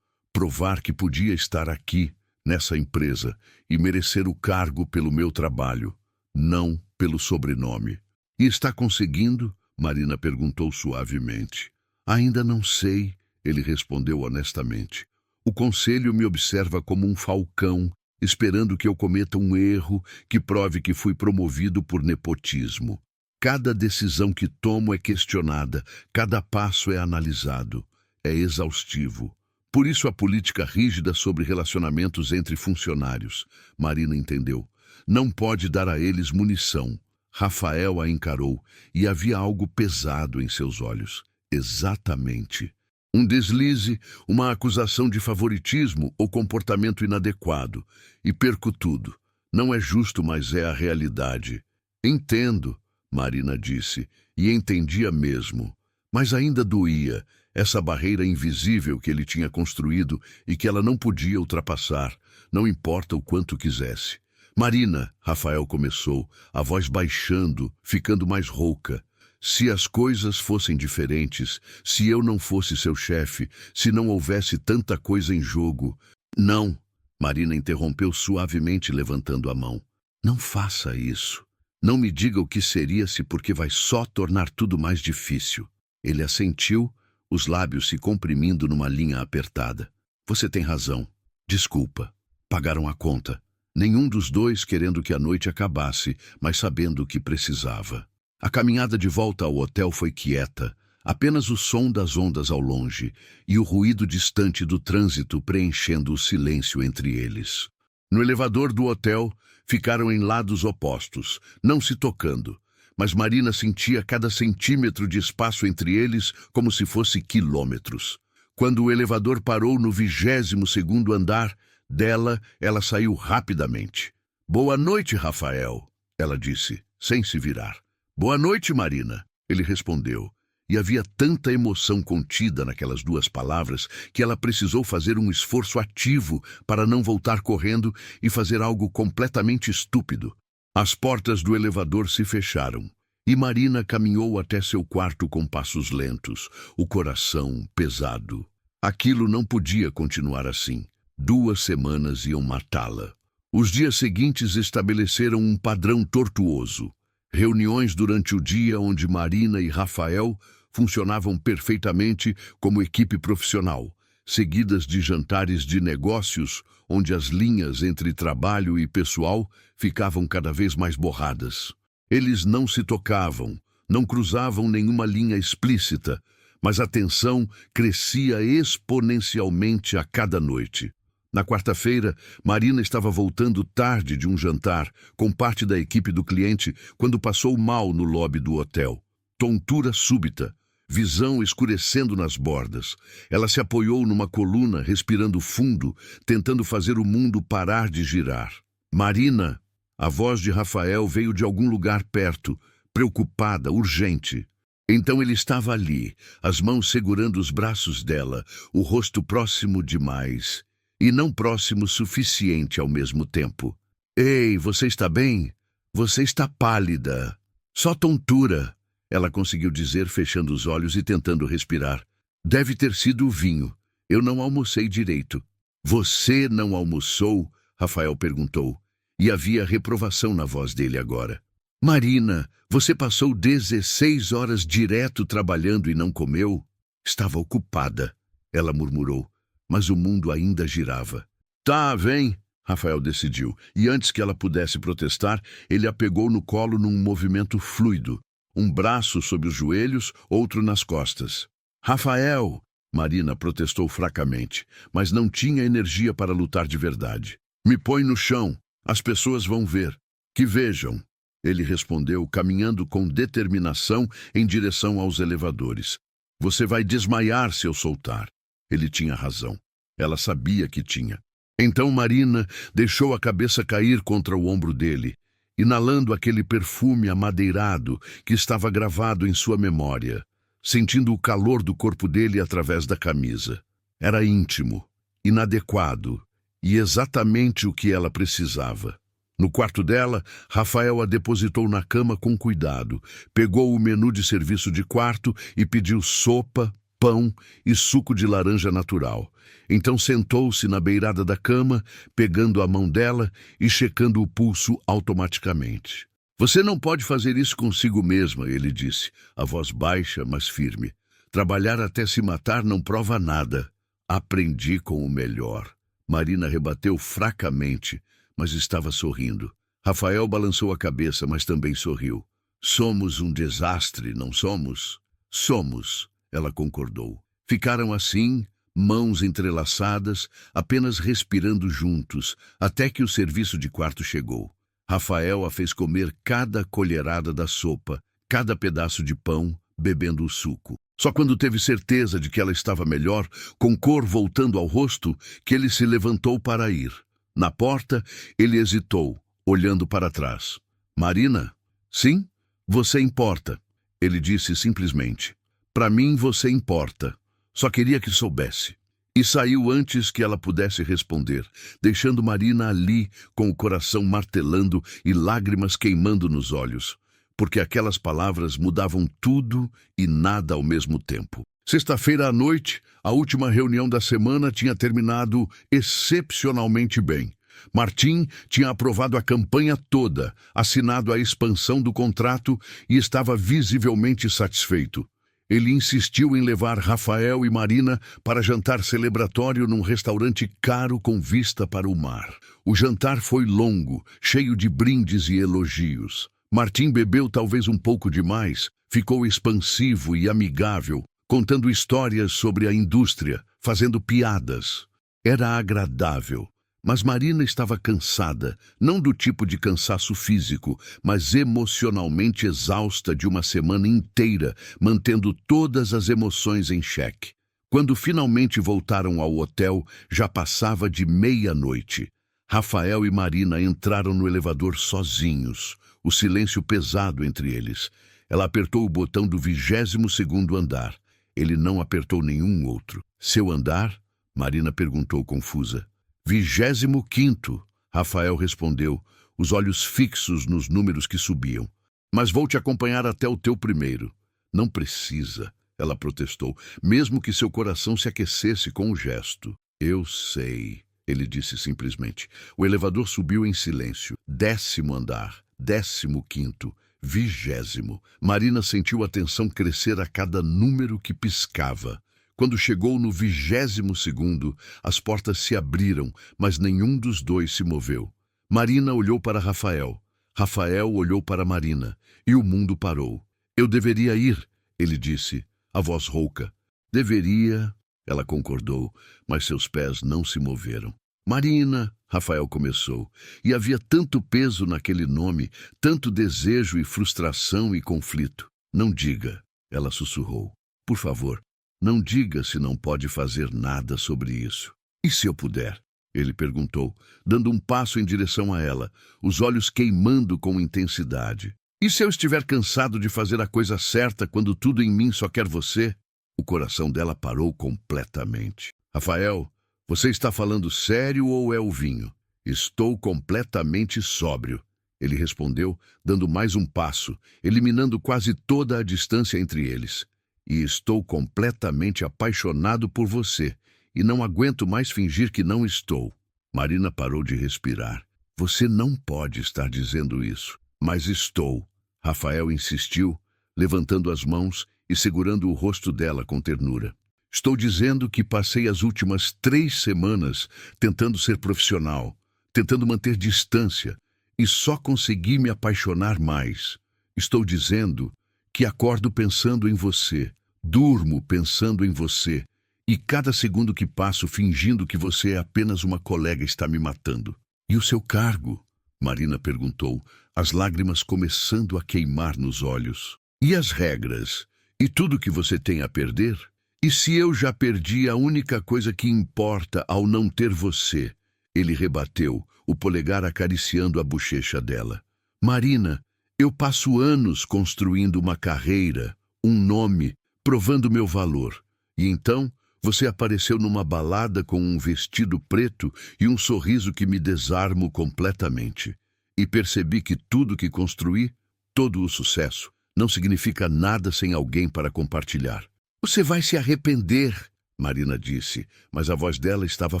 A: provar que podia estar aqui, nessa empresa, e merecer o cargo pelo meu trabalho, não pelo sobrenome. E está conseguindo? Marina perguntou suavemente. Ainda não sei, ele respondeu honestamente. O conselho me observa como um falcão, esperando que eu cometa um erro que prove que fui promovido por nepotismo. Cada decisão que tomo é questionada, cada passo é analisado, é exaustivo. Por isso a política rígida sobre relacionamentos entre funcionários. Marina entendeu. Não pode dar a eles munição. Rafael a encarou e havia algo pesado em seus olhos. Exatamente. Um deslize, uma acusação de favoritismo ou comportamento inadequado. E perco tudo. Não é justo, mas é a realidade. Entendo, Marina disse, e entendia mesmo. Mas ainda doía, essa barreira invisível que ele tinha construído e que ela não podia ultrapassar, não importa o quanto quisesse. Marina, Rafael começou, a voz baixando, ficando mais rouca. Se as coisas fossem diferentes, se eu não fosse seu chefe, se não houvesse tanta coisa em jogo... Não, Marina interrompeu suavemente levantando a mão. Não faça isso. Não me diga o que seria-se porque vai só tornar tudo mais difícil. Ele assentiu, os lábios se comprimindo numa linha apertada. Você tem razão. Desculpa. Pagaram a conta. Nenhum dos dois querendo que a noite acabasse, mas sabendo que precisava. A caminhada de volta ao hotel foi quieta, apenas o som das ondas ao longe e o ruído distante do trânsito preenchendo o silêncio entre eles. No elevador do hotel, ficaram em lados opostos, não se tocando, mas Marina sentia cada centímetro de espaço entre eles como se fosse quilômetros. Quando o elevador parou no 22º andar dela, ela saiu rapidamente. "Boa noite, Rafael", ela disse, sem se virar. "Boa noite, Marina", ele respondeu. E havia tanta emoção contida naquelas duas palavras que ela precisou fazer um esforço ativo para não voltar correndo e fazer algo completamente estúpido. As portas do elevador se fecharam e Marina caminhou até seu quarto com passos lentos, o coração pesado. Aquilo não podia continuar assim. 2 semanas iam matá-la. Os dias seguintes estabeleceram um padrão tortuoso. Reuniões durante o dia onde Marina e Rafael funcionavam perfeitamente como equipe profissional, seguidas de jantares de negócios onde as linhas entre trabalho e pessoal ficavam cada vez mais borradas. Eles não se tocavam, não cruzavam nenhuma linha explícita, mas a tensão crescia exponencialmente a cada noite. Na quarta-feira, Marina estava voltando tarde de um jantar com parte da equipe do cliente quando passou mal no lobby do hotel. Tontura súbita, visão escurecendo nas bordas. Ela se apoiou numa coluna, respirando fundo, tentando fazer o mundo parar de girar. "Marina!" A voz de Rafael veio de algum lugar perto, preocupada, urgente. Então ele estava ali, as mãos segurando os braços dela, o rosto próximo demais. E não próximo o suficiente ao mesmo tempo. "Ei, você está bem? Você está pálida. Só tontura", ela conseguiu dizer, fechando os olhos e tentando respirar. "Deve ter sido o vinho. Eu não almocei direito." "Você não almoçou?" Rafael perguntou. E havia reprovação na voz dele agora. "Marina, você passou 16 horas direto trabalhando e não comeu?" "Estava ocupada", ela murmurou. Mas o mundo ainda girava. "Tá, vem", Rafael decidiu, e antes que ela pudesse protestar, ele a pegou no colo num movimento fluido, um braço sob os joelhos, outro nas costas. "Rafael", Marina protestou fracamente, mas não tinha energia para lutar de verdade. "Me põe no chão, as pessoas vão ver." "Que vejam", ele respondeu, caminhando com determinação em direção aos elevadores. "Você vai desmaiar se eu soltar." Ele tinha razão. Ela sabia que tinha. Então Marina deixou a cabeça cair contra o ombro dele, inalando aquele perfume amadeirado que estava gravado em sua memória, sentindo o calor do corpo dele através da camisa. Era íntimo, inadequado e exatamente o que ela precisava. No quarto dela, Rafael a depositou na cama com cuidado, pegou o menu de serviço de quarto e pediu sopa, pão e suco de laranja natural. Então sentou-se na beirada da cama, pegando a mão dela e checando o pulso automaticamente. "Você não pode fazer isso consigo mesma", ele disse, a voz baixa, mas firme. "Trabalhar até se matar não prova nada. Aprendi com o melhor." Marina rebateu fracamente, mas estava sorrindo. Rafael balançou a cabeça, mas também sorriu. "Somos um desastre, não somos?" "Somos", ela concordou. Ficaram assim, mãos entrelaçadas, apenas respirando juntos, até que o serviço de quarto chegou. Rafael a fez comer cada colherada da sopa, cada pedaço de pão, bebendo o suco. Só quando teve certeza de que ela estava melhor, com cor voltando ao rosto, que ele se levantou para ir. Na porta, ele hesitou, olhando para trás. "Marina?" "Sim, você importa", ele disse simplesmente. "Para mim você importa. Só queria que soubesse." E saiu antes que ela pudesse responder, deixando Marina ali com o coração martelando e lágrimas queimando nos olhos, porque aquelas palavras mudavam tudo e nada ao mesmo tempo. Sexta-feira à noite, a última reunião da semana tinha terminado excepcionalmente bem. Martim tinha aprovado a campanha toda, assinado a expansão do contrato e estava visivelmente satisfeito. Ele insistiu em levar Rafael e Marina para jantar celebratório num restaurante caro com vista para o mar. O jantar foi longo, cheio de brindes e elogios. Martim bebeu talvez um pouco demais, ficou expansivo e amigável, contando histórias sobre a indústria, fazendo piadas. Era agradável, Mas Marina estava cansada, não do tipo de cansaço físico, mas emocionalmente exausta de uma semana inteira, mantendo todas as emoções em xeque. Quando finalmente voltaram ao hotel, já passava de meia-noite. Rafael e Marina entraram no elevador sozinhos, o silêncio pesado entre eles. Ela apertou o botão do 22º andar. Ele não apertou nenhum outro. Seu andar? Marina perguntou confusa. 25º, Rafael respondeu, os olhos fixos nos números que subiam. Mas vou te acompanhar até o teu primeiro. Não precisa, ela protestou, mesmo que seu coração se aquecesse com o gesto. Eu sei, ele disse simplesmente. O elevador subiu em silêncio. 10º andar, 15º, 20º. Marina sentiu a tensão crescer a cada número que piscava. Quando chegou no 22º, as portas se abriram, mas nenhum dos dois se moveu. Marina olhou para Rafael. Rafael olhou para Marina. E o mundo parou. Eu deveria ir, ele disse, a voz rouca. Deveria, ela concordou, mas seus pés não se moveram. Marina, Rafael começou, e havia tanto peso naquele nome, tanto desejo e frustração e conflito. Não diga, ela sussurrou. Por favor. Não diga se não pode fazer nada sobre isso. E se eu puder? Ele perguntou, dando um passo em direção a ela, os olhos queimando com intensidade. E se eu estiver cansado de fazer a coisa certa quando tudo em mim só quer você? O coração dela parou completamente. Rafael, você está falando sério ou é o vinho? Estou completamente sóbrio. Ele respondeu, dando mais um passo, eliminando quase toda a distância entre eles. E estou completamente apaixonado por você, e não aguento mais fingir que não estou. Marina parou de respirar. Você não pode estar dizendo isso. Mas estou. Rafael insistiu, levantando as mãos e segurando o rosto dela com ternura. Estou dizendo que passei as últimas 3 semanas tentando ser profissional, tentando manter distância, e só consegui me apaixonar mais. Estou dizendo que acordo pensando em você, durmo pensando em você, e cada segundo que passo fingindo que você é apenas uma colega está me matando. E o seu cargo? Marina perguntou, as lágrimas começando a queimar nos olhos. E as regras? E tudo que você tem a perder? E se eu já perdi a única coisa que importa ao não ter você? Ele rebateu, o polegar acariciando a bochecha dela. Marina, eu passo anos construindo uma carreira, um nome, provando meu valor. E então, você apareceu numa balada com um vestido preto e um sorriso que me desarmo completamente. E percebi que tudo que construí, todo o sucesso, não significa nada sem alguém para compartilhar. Você vai se arrepender, Marina disse, mas a voz dela estava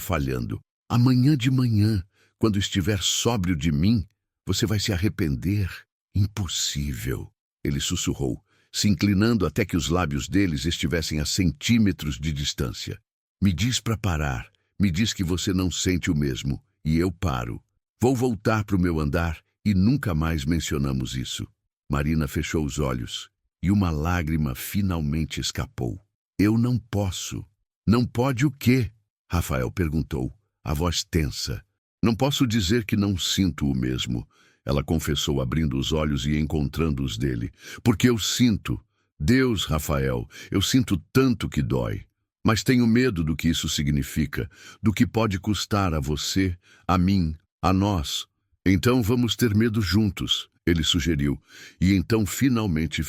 A: falhando. Amanhã de manhã, quando estiver sóbrio de mim, você vai se arrepender. Impossível, ele sussurrou, se inclinando até que os lábios deles estivessem a centímetros de distância. Me diz para parar, me diz que você não sente o mesmo, e eu paro. Vou voltar para o meu andar e nunca mais mencionamos isso. Marina fechou os olhos e uma lágrima finalmente escapou. Eu não posso. Não pode o quê? Rafael perguntou, a voz tensa. Não posso dizer que não sinto o mesmo. Ela confessou abrindo os olhos e encontrando os dele. Porque eu sinto. Deus, Rafael, eu sinto tanto que dói. Mas tenho medo do que isso significa, do que pode custar a você, a mim, a nós. Então vamos ter medo juntos, ele sugeriu. E então finalmente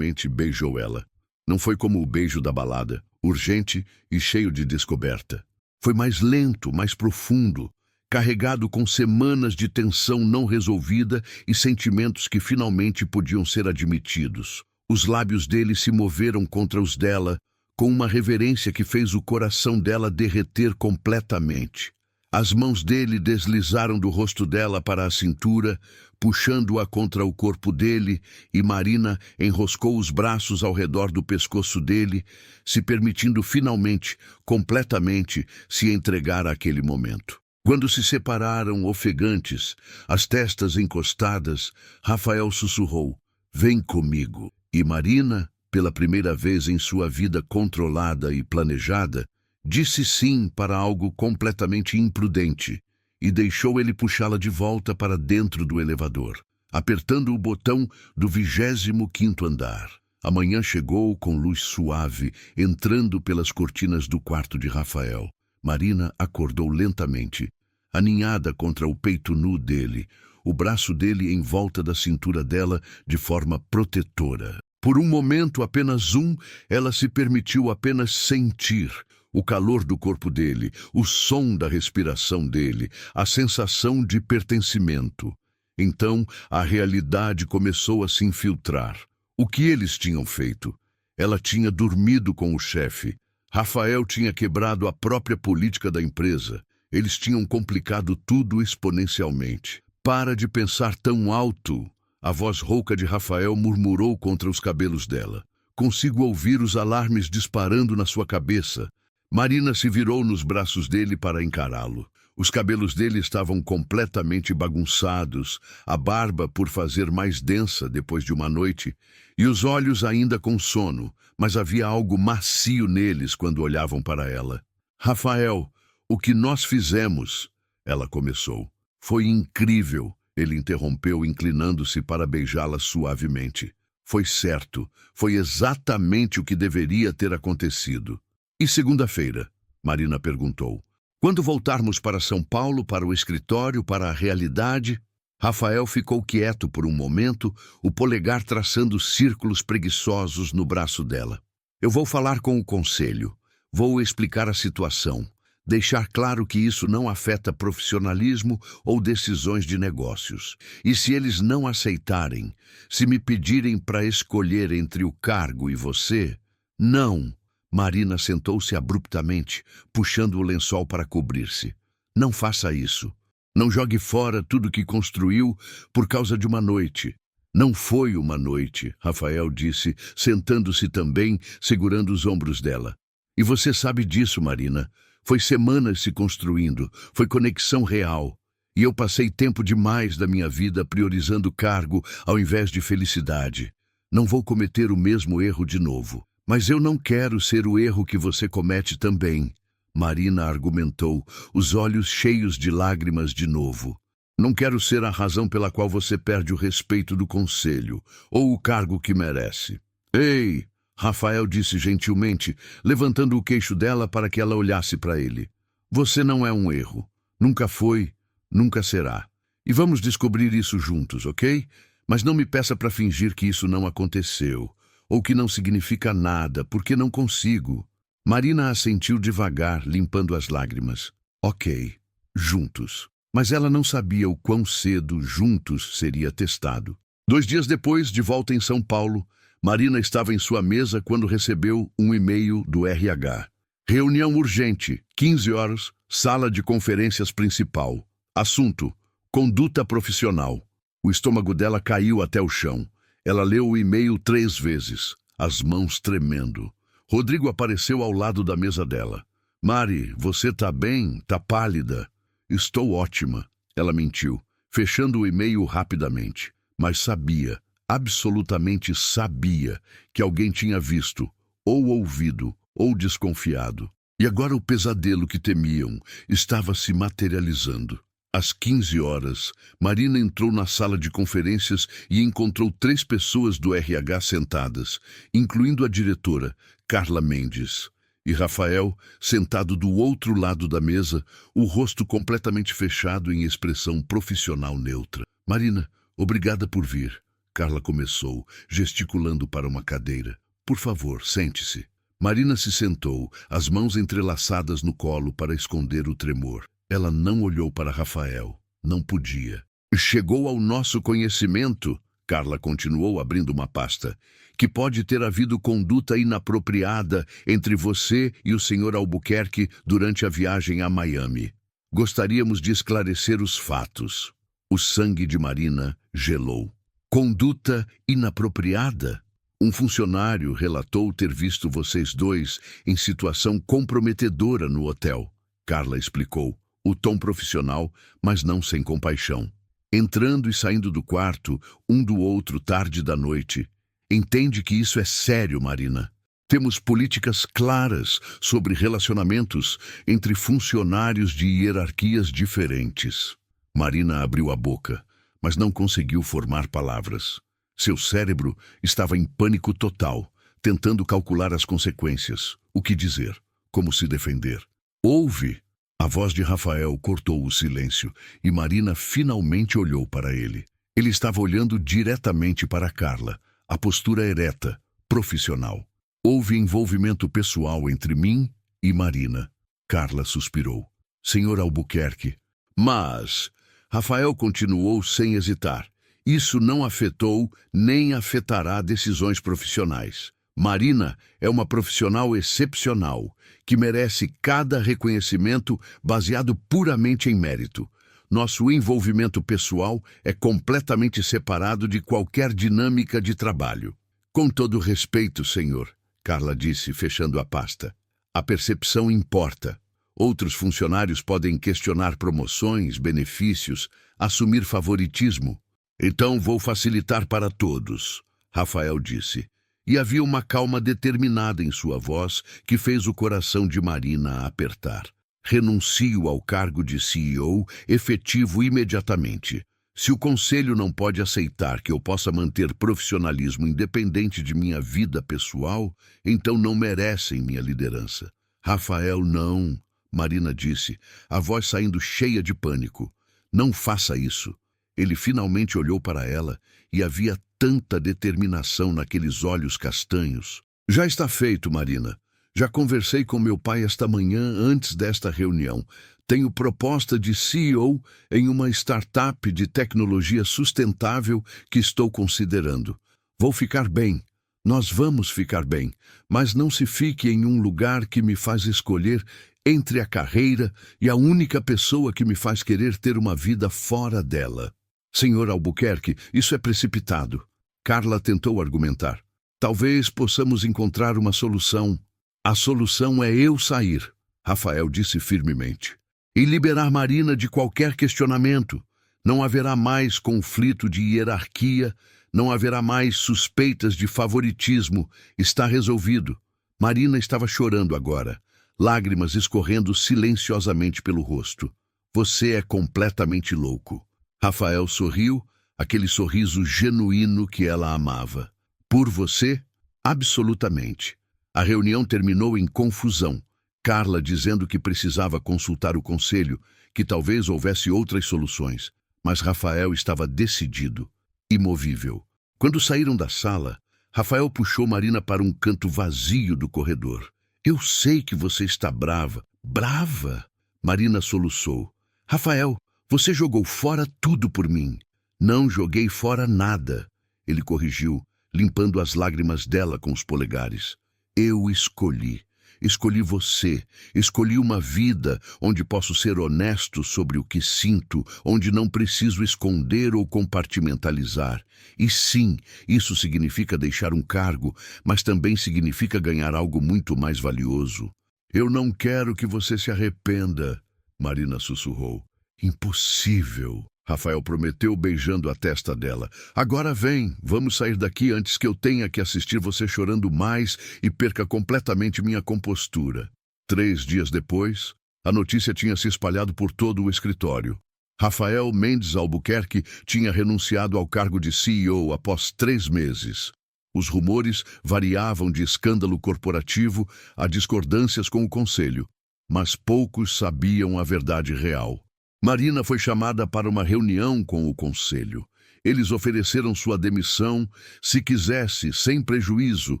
A: beijou ela. Não foi como o beijo da balada, urgente e cheio de descoberta. Foi mais lento, mais profundo, carregado com semanas de tensão não resolvida e sentimentos que finalmente podiam ser admitidos. Os lábios dele se moveram contra os dela, com uma reverência que fez o coração dela derreter completamente. As mãos dele deslizaram do rosto dela para a cintura, puxando-a contra o corpo dele, e Marina enroscou os braços ao redor do pescoço dele, se permitindo finalmente, completamente, se entregar àquele momento. Quando se separaram ofegantes, as testas encostadas, Rafael sussurrou, vem comigo. E Marina, pela primeira vez em sua vida controlada e planejada, disse sim para algo completamente imprudente. e deixou ele puxá-la de volta para dentro do elevador, apertando o botão do 25º andar. A manhã chegou com luz suave, entrando pelas cortinas do quarto de Rafael. Marina acordou lentamente, aninhada contra o peito nu dele, o braço dele em volta da cintura dela de forma protetora. Por um momento, apenas um, ela se permitiu apenas sentir o calor do corpo dele, o som da respiração dele, a sensação de pertencimento. Então, a realidade começou a se infiltrar. O que eles tinham feito? Ela tinha dormido com o chefe. Rafael tinha quebrado a própria política da empresa. Eles tinham complicado tudo exponencialmente. Para de pensar tão alto. A voz rouca de Rafael murmurou contra os cabelos dela. Consigo ouvir os alarmes disparando na sua cabeça. Marina se virou nos braços dele para encará-lo. Os cabelos dele estavam completamente bagunçados, a barba por fazer mais densa depois de uma noite, e os olhos ainda com sono, mas havia algo macio neles quando olhavam para ela. Rafael, o que nós fizemos? Ela começou. Foi incrível, ele interrompeu, inclinando-se para beijá-la suavemente. Foi certo, foi exatamente o que deveria ter acontecido. E segunda-feira? Marina perguntou. Quando voltarmos para São Paulo, para o escritório, para a realidade? Rafael ficou quieto por um momento, o polegar traçando círculos preguiçosos no braço dela. Eu vou falar com o conselho. Vou explicar a situação. Deixar claro que isso não afeta profissionalismo ou decisões de negócios. E se eles não aceitarem, se me pedirem para escolher entre o cargo e você, não. Marina sentou-se abruptamente, puxando o lençol para cobrir-se. Não faça isso. Não jogue fora tudo que construiu por causa de uma noite. Não foi uma noite, Rafael disse, sentando-se também, segurando os ombros dela. E você sabe disso, Marina. Foi semanas se construindo, foi conexão real. E eu passei tempo demais da minha vida priorizando cargo ao invés de felicidade. Não vou cometer o mesmo erro de novo. Mas eu não quero ser o erro que você comete também, Marina argumentou, os olhos cheios de lágrimas de novo. Não quero ser a razão pela qual você perde o respeito do conselho, ou o cargo que merece. Ei, Rafael disse gentilmente, levantando o queixo dela para que ela olhasse para ele. Você não é um erro. Nunca foi, nunca será. E vamos descobrir isso juntos, ok? Mas não me peça para fingir que isso não aconteceu. Ou que não significa nada, porque não consigo. Marina assentiu devagar, limpando as lágrimas. Ok, juntos. Mas ela não sabia o quão cedo juntos seria testado. 2 dias depois, de volta em São Paulo, Marina estava em sua mesa quando recebeu um e-mail do RH. Reunião urgente, 15 horas, sala de conferências principal. Assunto, conduta profissional. O estômago dela caiu até o chão. Ela leu o e-mail 3 vezes, as mãos tremendo. Rodrigo apareceu ao lado da mesa dela. Mari, você tá bem? Tá pálida? Estou ótima, ela mentiu, fechando o e-mail rapidamente. Mas sabia, absolutamente sabia, que alguém tinha visto, ou ouvido, ou desconfiado. E agora o pesadelo que temiam estava se materializando. Às 15 horas, Marina entrou na sala de conferências e encontrou 3 pessoas do RH sentadas, incluindo a diretora, Carla Mendes, e Rafael, sentado do outro lado da mesa, o rosto completamente fechado em expressão profissional neutra. Marina, obrigada por vir, Carla começou, gesticulando para uma cadeira. Por favor, sente-se. Marina se sentou, as mãos entrelaçadas no colo para esconder o tremor. Ela não olhou para Rafael. Não podia. Chegou ao nosso conhecimento, Carla continuou abrindo uma pasta, que pode ter havido conduta inapropriada entre você e o Sr. Albuquerque durante a viagem a Miami. Gostaríamos de esclarecer os fatos. O sangue de Marina gelou. Conduta inapropriada? Um funcionário relatou ter visto vocês dois em situação comprometedora no hotel. Carla explicou. O tom profissional, mas não sem compaixão. Entrando e saindo do quarto, um do outro tarde da noite. Entende que isso é sério, Marina. Temos políticas claras sobre relacionamentos entre funcionários de hierarquias diferentes. Marina abriu a boca, mas não conseguiu formar palavras. Seu cérebro estava em pânico total, tentando calcular as consequências, o que dizer, como se defender. Ouve! A voz de Rafael cortou o silêncio e Marina finalmente olhou para ele. Ele estava olhando diretamente para Carla, a postura ereta, profissional. Houve envolvimento pessoal entre mim e Marina. Carla suspirou. Senhor Albuquerque. Mas Rafael continuou sem hesitar. Isso não afetou nem afetará decisões profissionais. Marina é uma profissional excepcional, que merece cada reconhecimento baseado puramente em mérito. Nosso envolvimento pessoal é completamente separado de qualquer dinâmica de trabalho. Com todo respeito, senhor, Carla disse, fechando a pasta. A percepção importa. Outros funcionários podem questionar promoções, benefícios, assumir favoritismo. Então vou facilitar para todos, Rafael disse. E havia uma calma determinada em sua voz que fez o coração de Marina apertar. Renuncio ao cargo de CEO efetivo imediatamente. Se o conselho não pode aceitar que eu possa manter profissionalismo independente de minha vida pessoal, então não merecem minha liderança. Rafael, não, Marina disse, a voz saindo cheia de pânico. Não faça isso. Ele finalmente olhou para ela e havia tanta determinação naqueles olhos castanhos. Já está feito, Marina. Já conversei com meu pai esta manhã antes desta reunião. Tenho proposta de CEO em uma startup de tecnologia sustentável que estou considerando. Vou ficar bem. Nós vamos ficar bem. Mas não se fique em um lugar que me faz escolher entre a carreira e a única pessoa que me faz querer ter uma vida fora dela. Senhor Albuquerque, isso é precipitado. Carla tentou argumentar. Talvez possamos encontrar uma solução. A solução é eu sair, Rafael disse firmemente. E liberar Marina de qualquer questionamento. Não haverá mais conflito de hierarquia, não haverá mais suspeitas de favoritismo. Está resolvido. Marina estava chorando agora, lágrimas escorrendo silenciosamente pelo rosto. Você é completamente louco. Rafael sorriu, aquele sorriso genuíno que ela amava. Por você? Absolutamente. A reunião terminou em confusão. Carla dizendo que precisava consultar o conselho, que talvez houvesse outras soluções. Mas Rafael estava decidido, immovível. Quando saíram da sala, Rafael puxou Marina para um canto vazio do corredor. Eu sei que você está brava. Brava? Marina soluçou. Rafael, você jogou fora tudo por mim. Não joguei fora nada. Ele corrigiu, limpando as lágrimas dela com os polegares. Eu escolhi. Escolhi você, escolhi uma vida onde posso ser honesto sobre o que sinto, onde não preciso esconder ou compartimentalizar. E sim, isso significa deixar um cargo, mas também significa ganhar algo muito mais valioso. Eu não quero que você se arrependa, Marina sussurrou. Impossível, Rafael prometeu, beijando a testa dela. Agora vem, vamos sair daqui antes que eu tenha que assistir você chorando mais e perca completamente minha compostura. 3 dias depois, a notícia tinha se espalhado por todo o escritório. Rafael Mendes Albuquerque tinha renunciado ao cargo de CEO após 3 meses. Os rumores variavam de escândalo corporativo a discordâncias com o conselho, mas poucos sabiam a verdade real. Marina foi chamada para uma reunião com o conselho. Eles ofereceram sua demissão, se quisesse, sem prejuízo,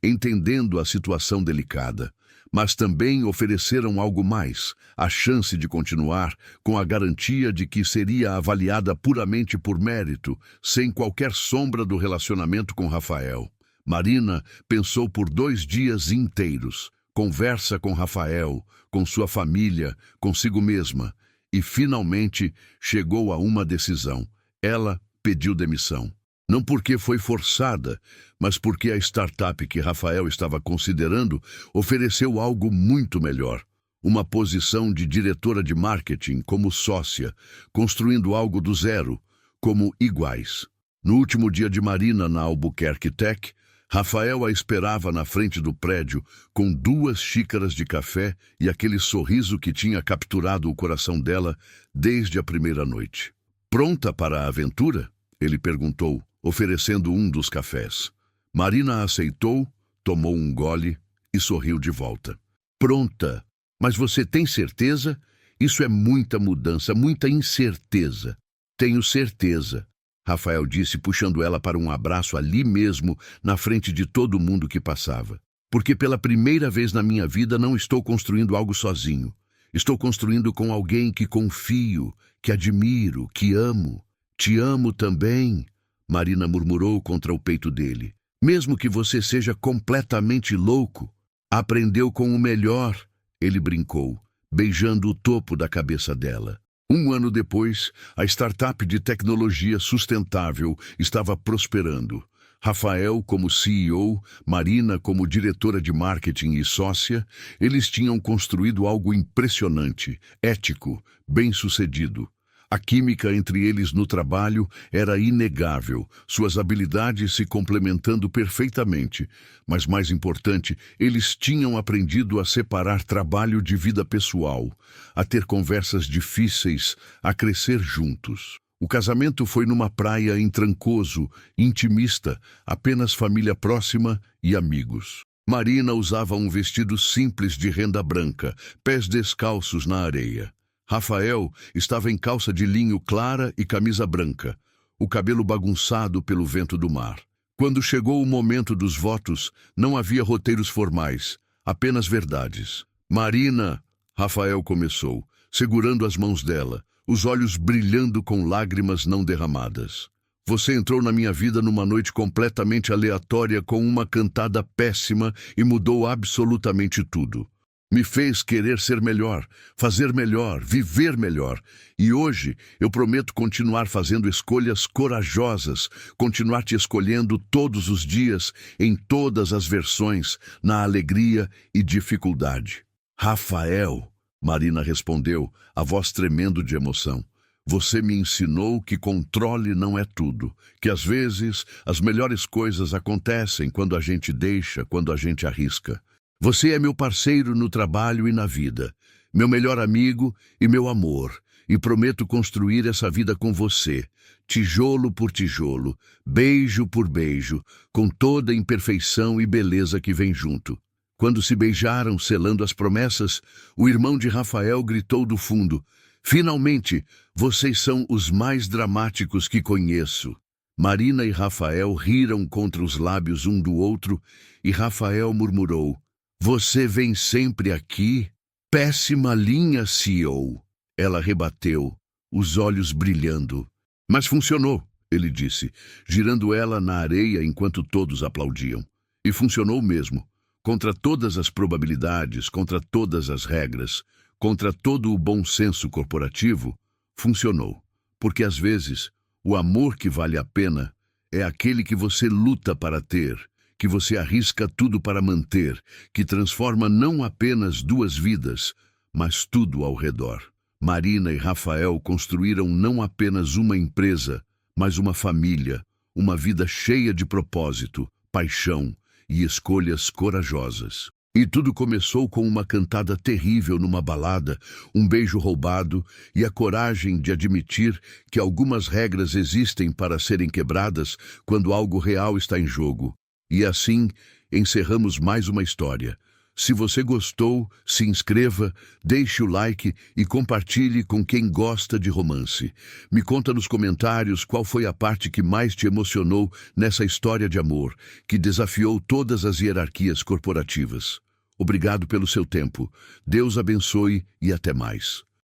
A: entendendo a situação delicada. Mas também ofereceram algo mais, a chance de continuar, com a garantia de que seria avaliada puramente por mérito, sem qualquer sombra do relacionamento com Rafael. Marina pensou por 2 dias inteiros. Conversa com Rafael, com sua família, consigo mesma. E, finalmente, chegou a uma decisão. Ela pediu demissão. Não porque foi forçada, mas porque a startup que Rafael estava considerando ofereceu algo muito melhor. Uma posição de diretora de marketing como sócia, construindo algo do zero, como iguais. No último dia de Marina na Albuquerque Tech, Rafael a esperava na frente do prédio com 2 xícaras de café e aquele sorriso que tinha capturado o coração dela desde a primeira noite. Pronta para a aventura? Ele perguntou, oferecendo um dos cafés. Marina aceitou, tomou um gole e sorriu de volta. Pronta? Mas você tem certeza? Isso é muita mudança, muita incerteza. Tenho certeza, Rafael disse, puxando ela para um abraço ali mesmo, na frente de todo mundo que passava. Porque pela primeira vez na minha vida não estou construindo algo sozinho. Estou construindo com alguém que confio, que admiro, que amo. Te amo também, Marina murmurou contra o peito dele. Mesmo que você seja completamente louco, aprendeu com o melhor, ele brincou, beijando o topo da cabeça dela. 1 ano depois, a startup de tecnologia sustentável estava prosperando. Rafael como CEO, Marina como diretora de marketing e sócia, eles tinham construído algo impressionante, ético, bem-sucedido. A química entre eles no trabalho era inegável, suas habilidades se complementando perfeitamente. Mas mais importante, eles tinham aprendido a separar trabalho de vida pessoal, a ter conversas difíceis, a crescer juntos. O casamento foi numa praia em Trancoso, intimista, apenas família próxima e amigos. Marina usava um vestido simples de renda branca, pés descalços na areia. Rafael estava em calça de linho clara e camisa branca, o cabelo bagunçado pelo vento do mar. Quando chegou o momento dos votos, não havia roteiros formais, apenas verdades. Marina, Rafael começou, segurando as mãos dela, os olhos brilhando com lágrimas não derramadas. Você entrou na minha vida numa noite completamente aleatória com uma cantada péssima e mudou absolutamente tudo. Me fez querer ser melhor, fazer melhor, viver melhor. E hoje eu prometo continuar fazendo escolhas corajosas, continuar te escolhendo todos os dias, em todas as versões, na alegria e dificuldade. Rafael, Marina respondeu, a voz tremendo de emoção. Você me ensinou que controle não é tudo, que às vezes as melhores coisas acontecem quando a gente deixa, quando a gente arrisca. Você é meu parceiro no trabalho e na vida, meu melhor amigo e meu amor, e prometo construir essa vida com você, tijolo por tijolo, beijo por beijo, com toda a imperfeição e beleza que vem junto. Quando se beijaram, selando as promessas, o irmão de Rafael gritou do fundo, finalmente, vocês são os mais dramáticos que conheço. Marina e Rafael riram contra os lábios um do outro, e Rafael murmurou, você vem sempre aqui? Péssima linha, CEO. Ela rebateu, os olhos brilhando. Mas funcionou, ele disse, girando ela na areia enquanto todos aplaudiam. E funcionou mesmo. Contra todas as probabilidades, contra todas as regras, contra todo o bom senso corporativo, funcionou. Porque às vezes, o amor que vale a pena é aquele que você luta para ter, que você arrisca tudo para manter, que transforma não apenas 2 vidas, mas tudo ao redor. Marina e Rafael construíram não apenas uma empresa, mas uma família, uma vida cheia de propósito, paixão e escolhas corajosas. E tudo começou com uma cantada terrível numa balada, um beijo roubado e a coragem de admitir que algumas regras existem para serem quebradas quando algo real está em jogo. E assim, encerramos mais uma história. Se você gostou, se inscreva, deixe o like e compartilhe com quem gosta de romance. Me conta nos comentários qual foi a parte que mais te emocionou nessa história de amor, que desafiou todas as hierarquias corporativas. Obrigado pelo seu tempo. Deus abençoe e até mais.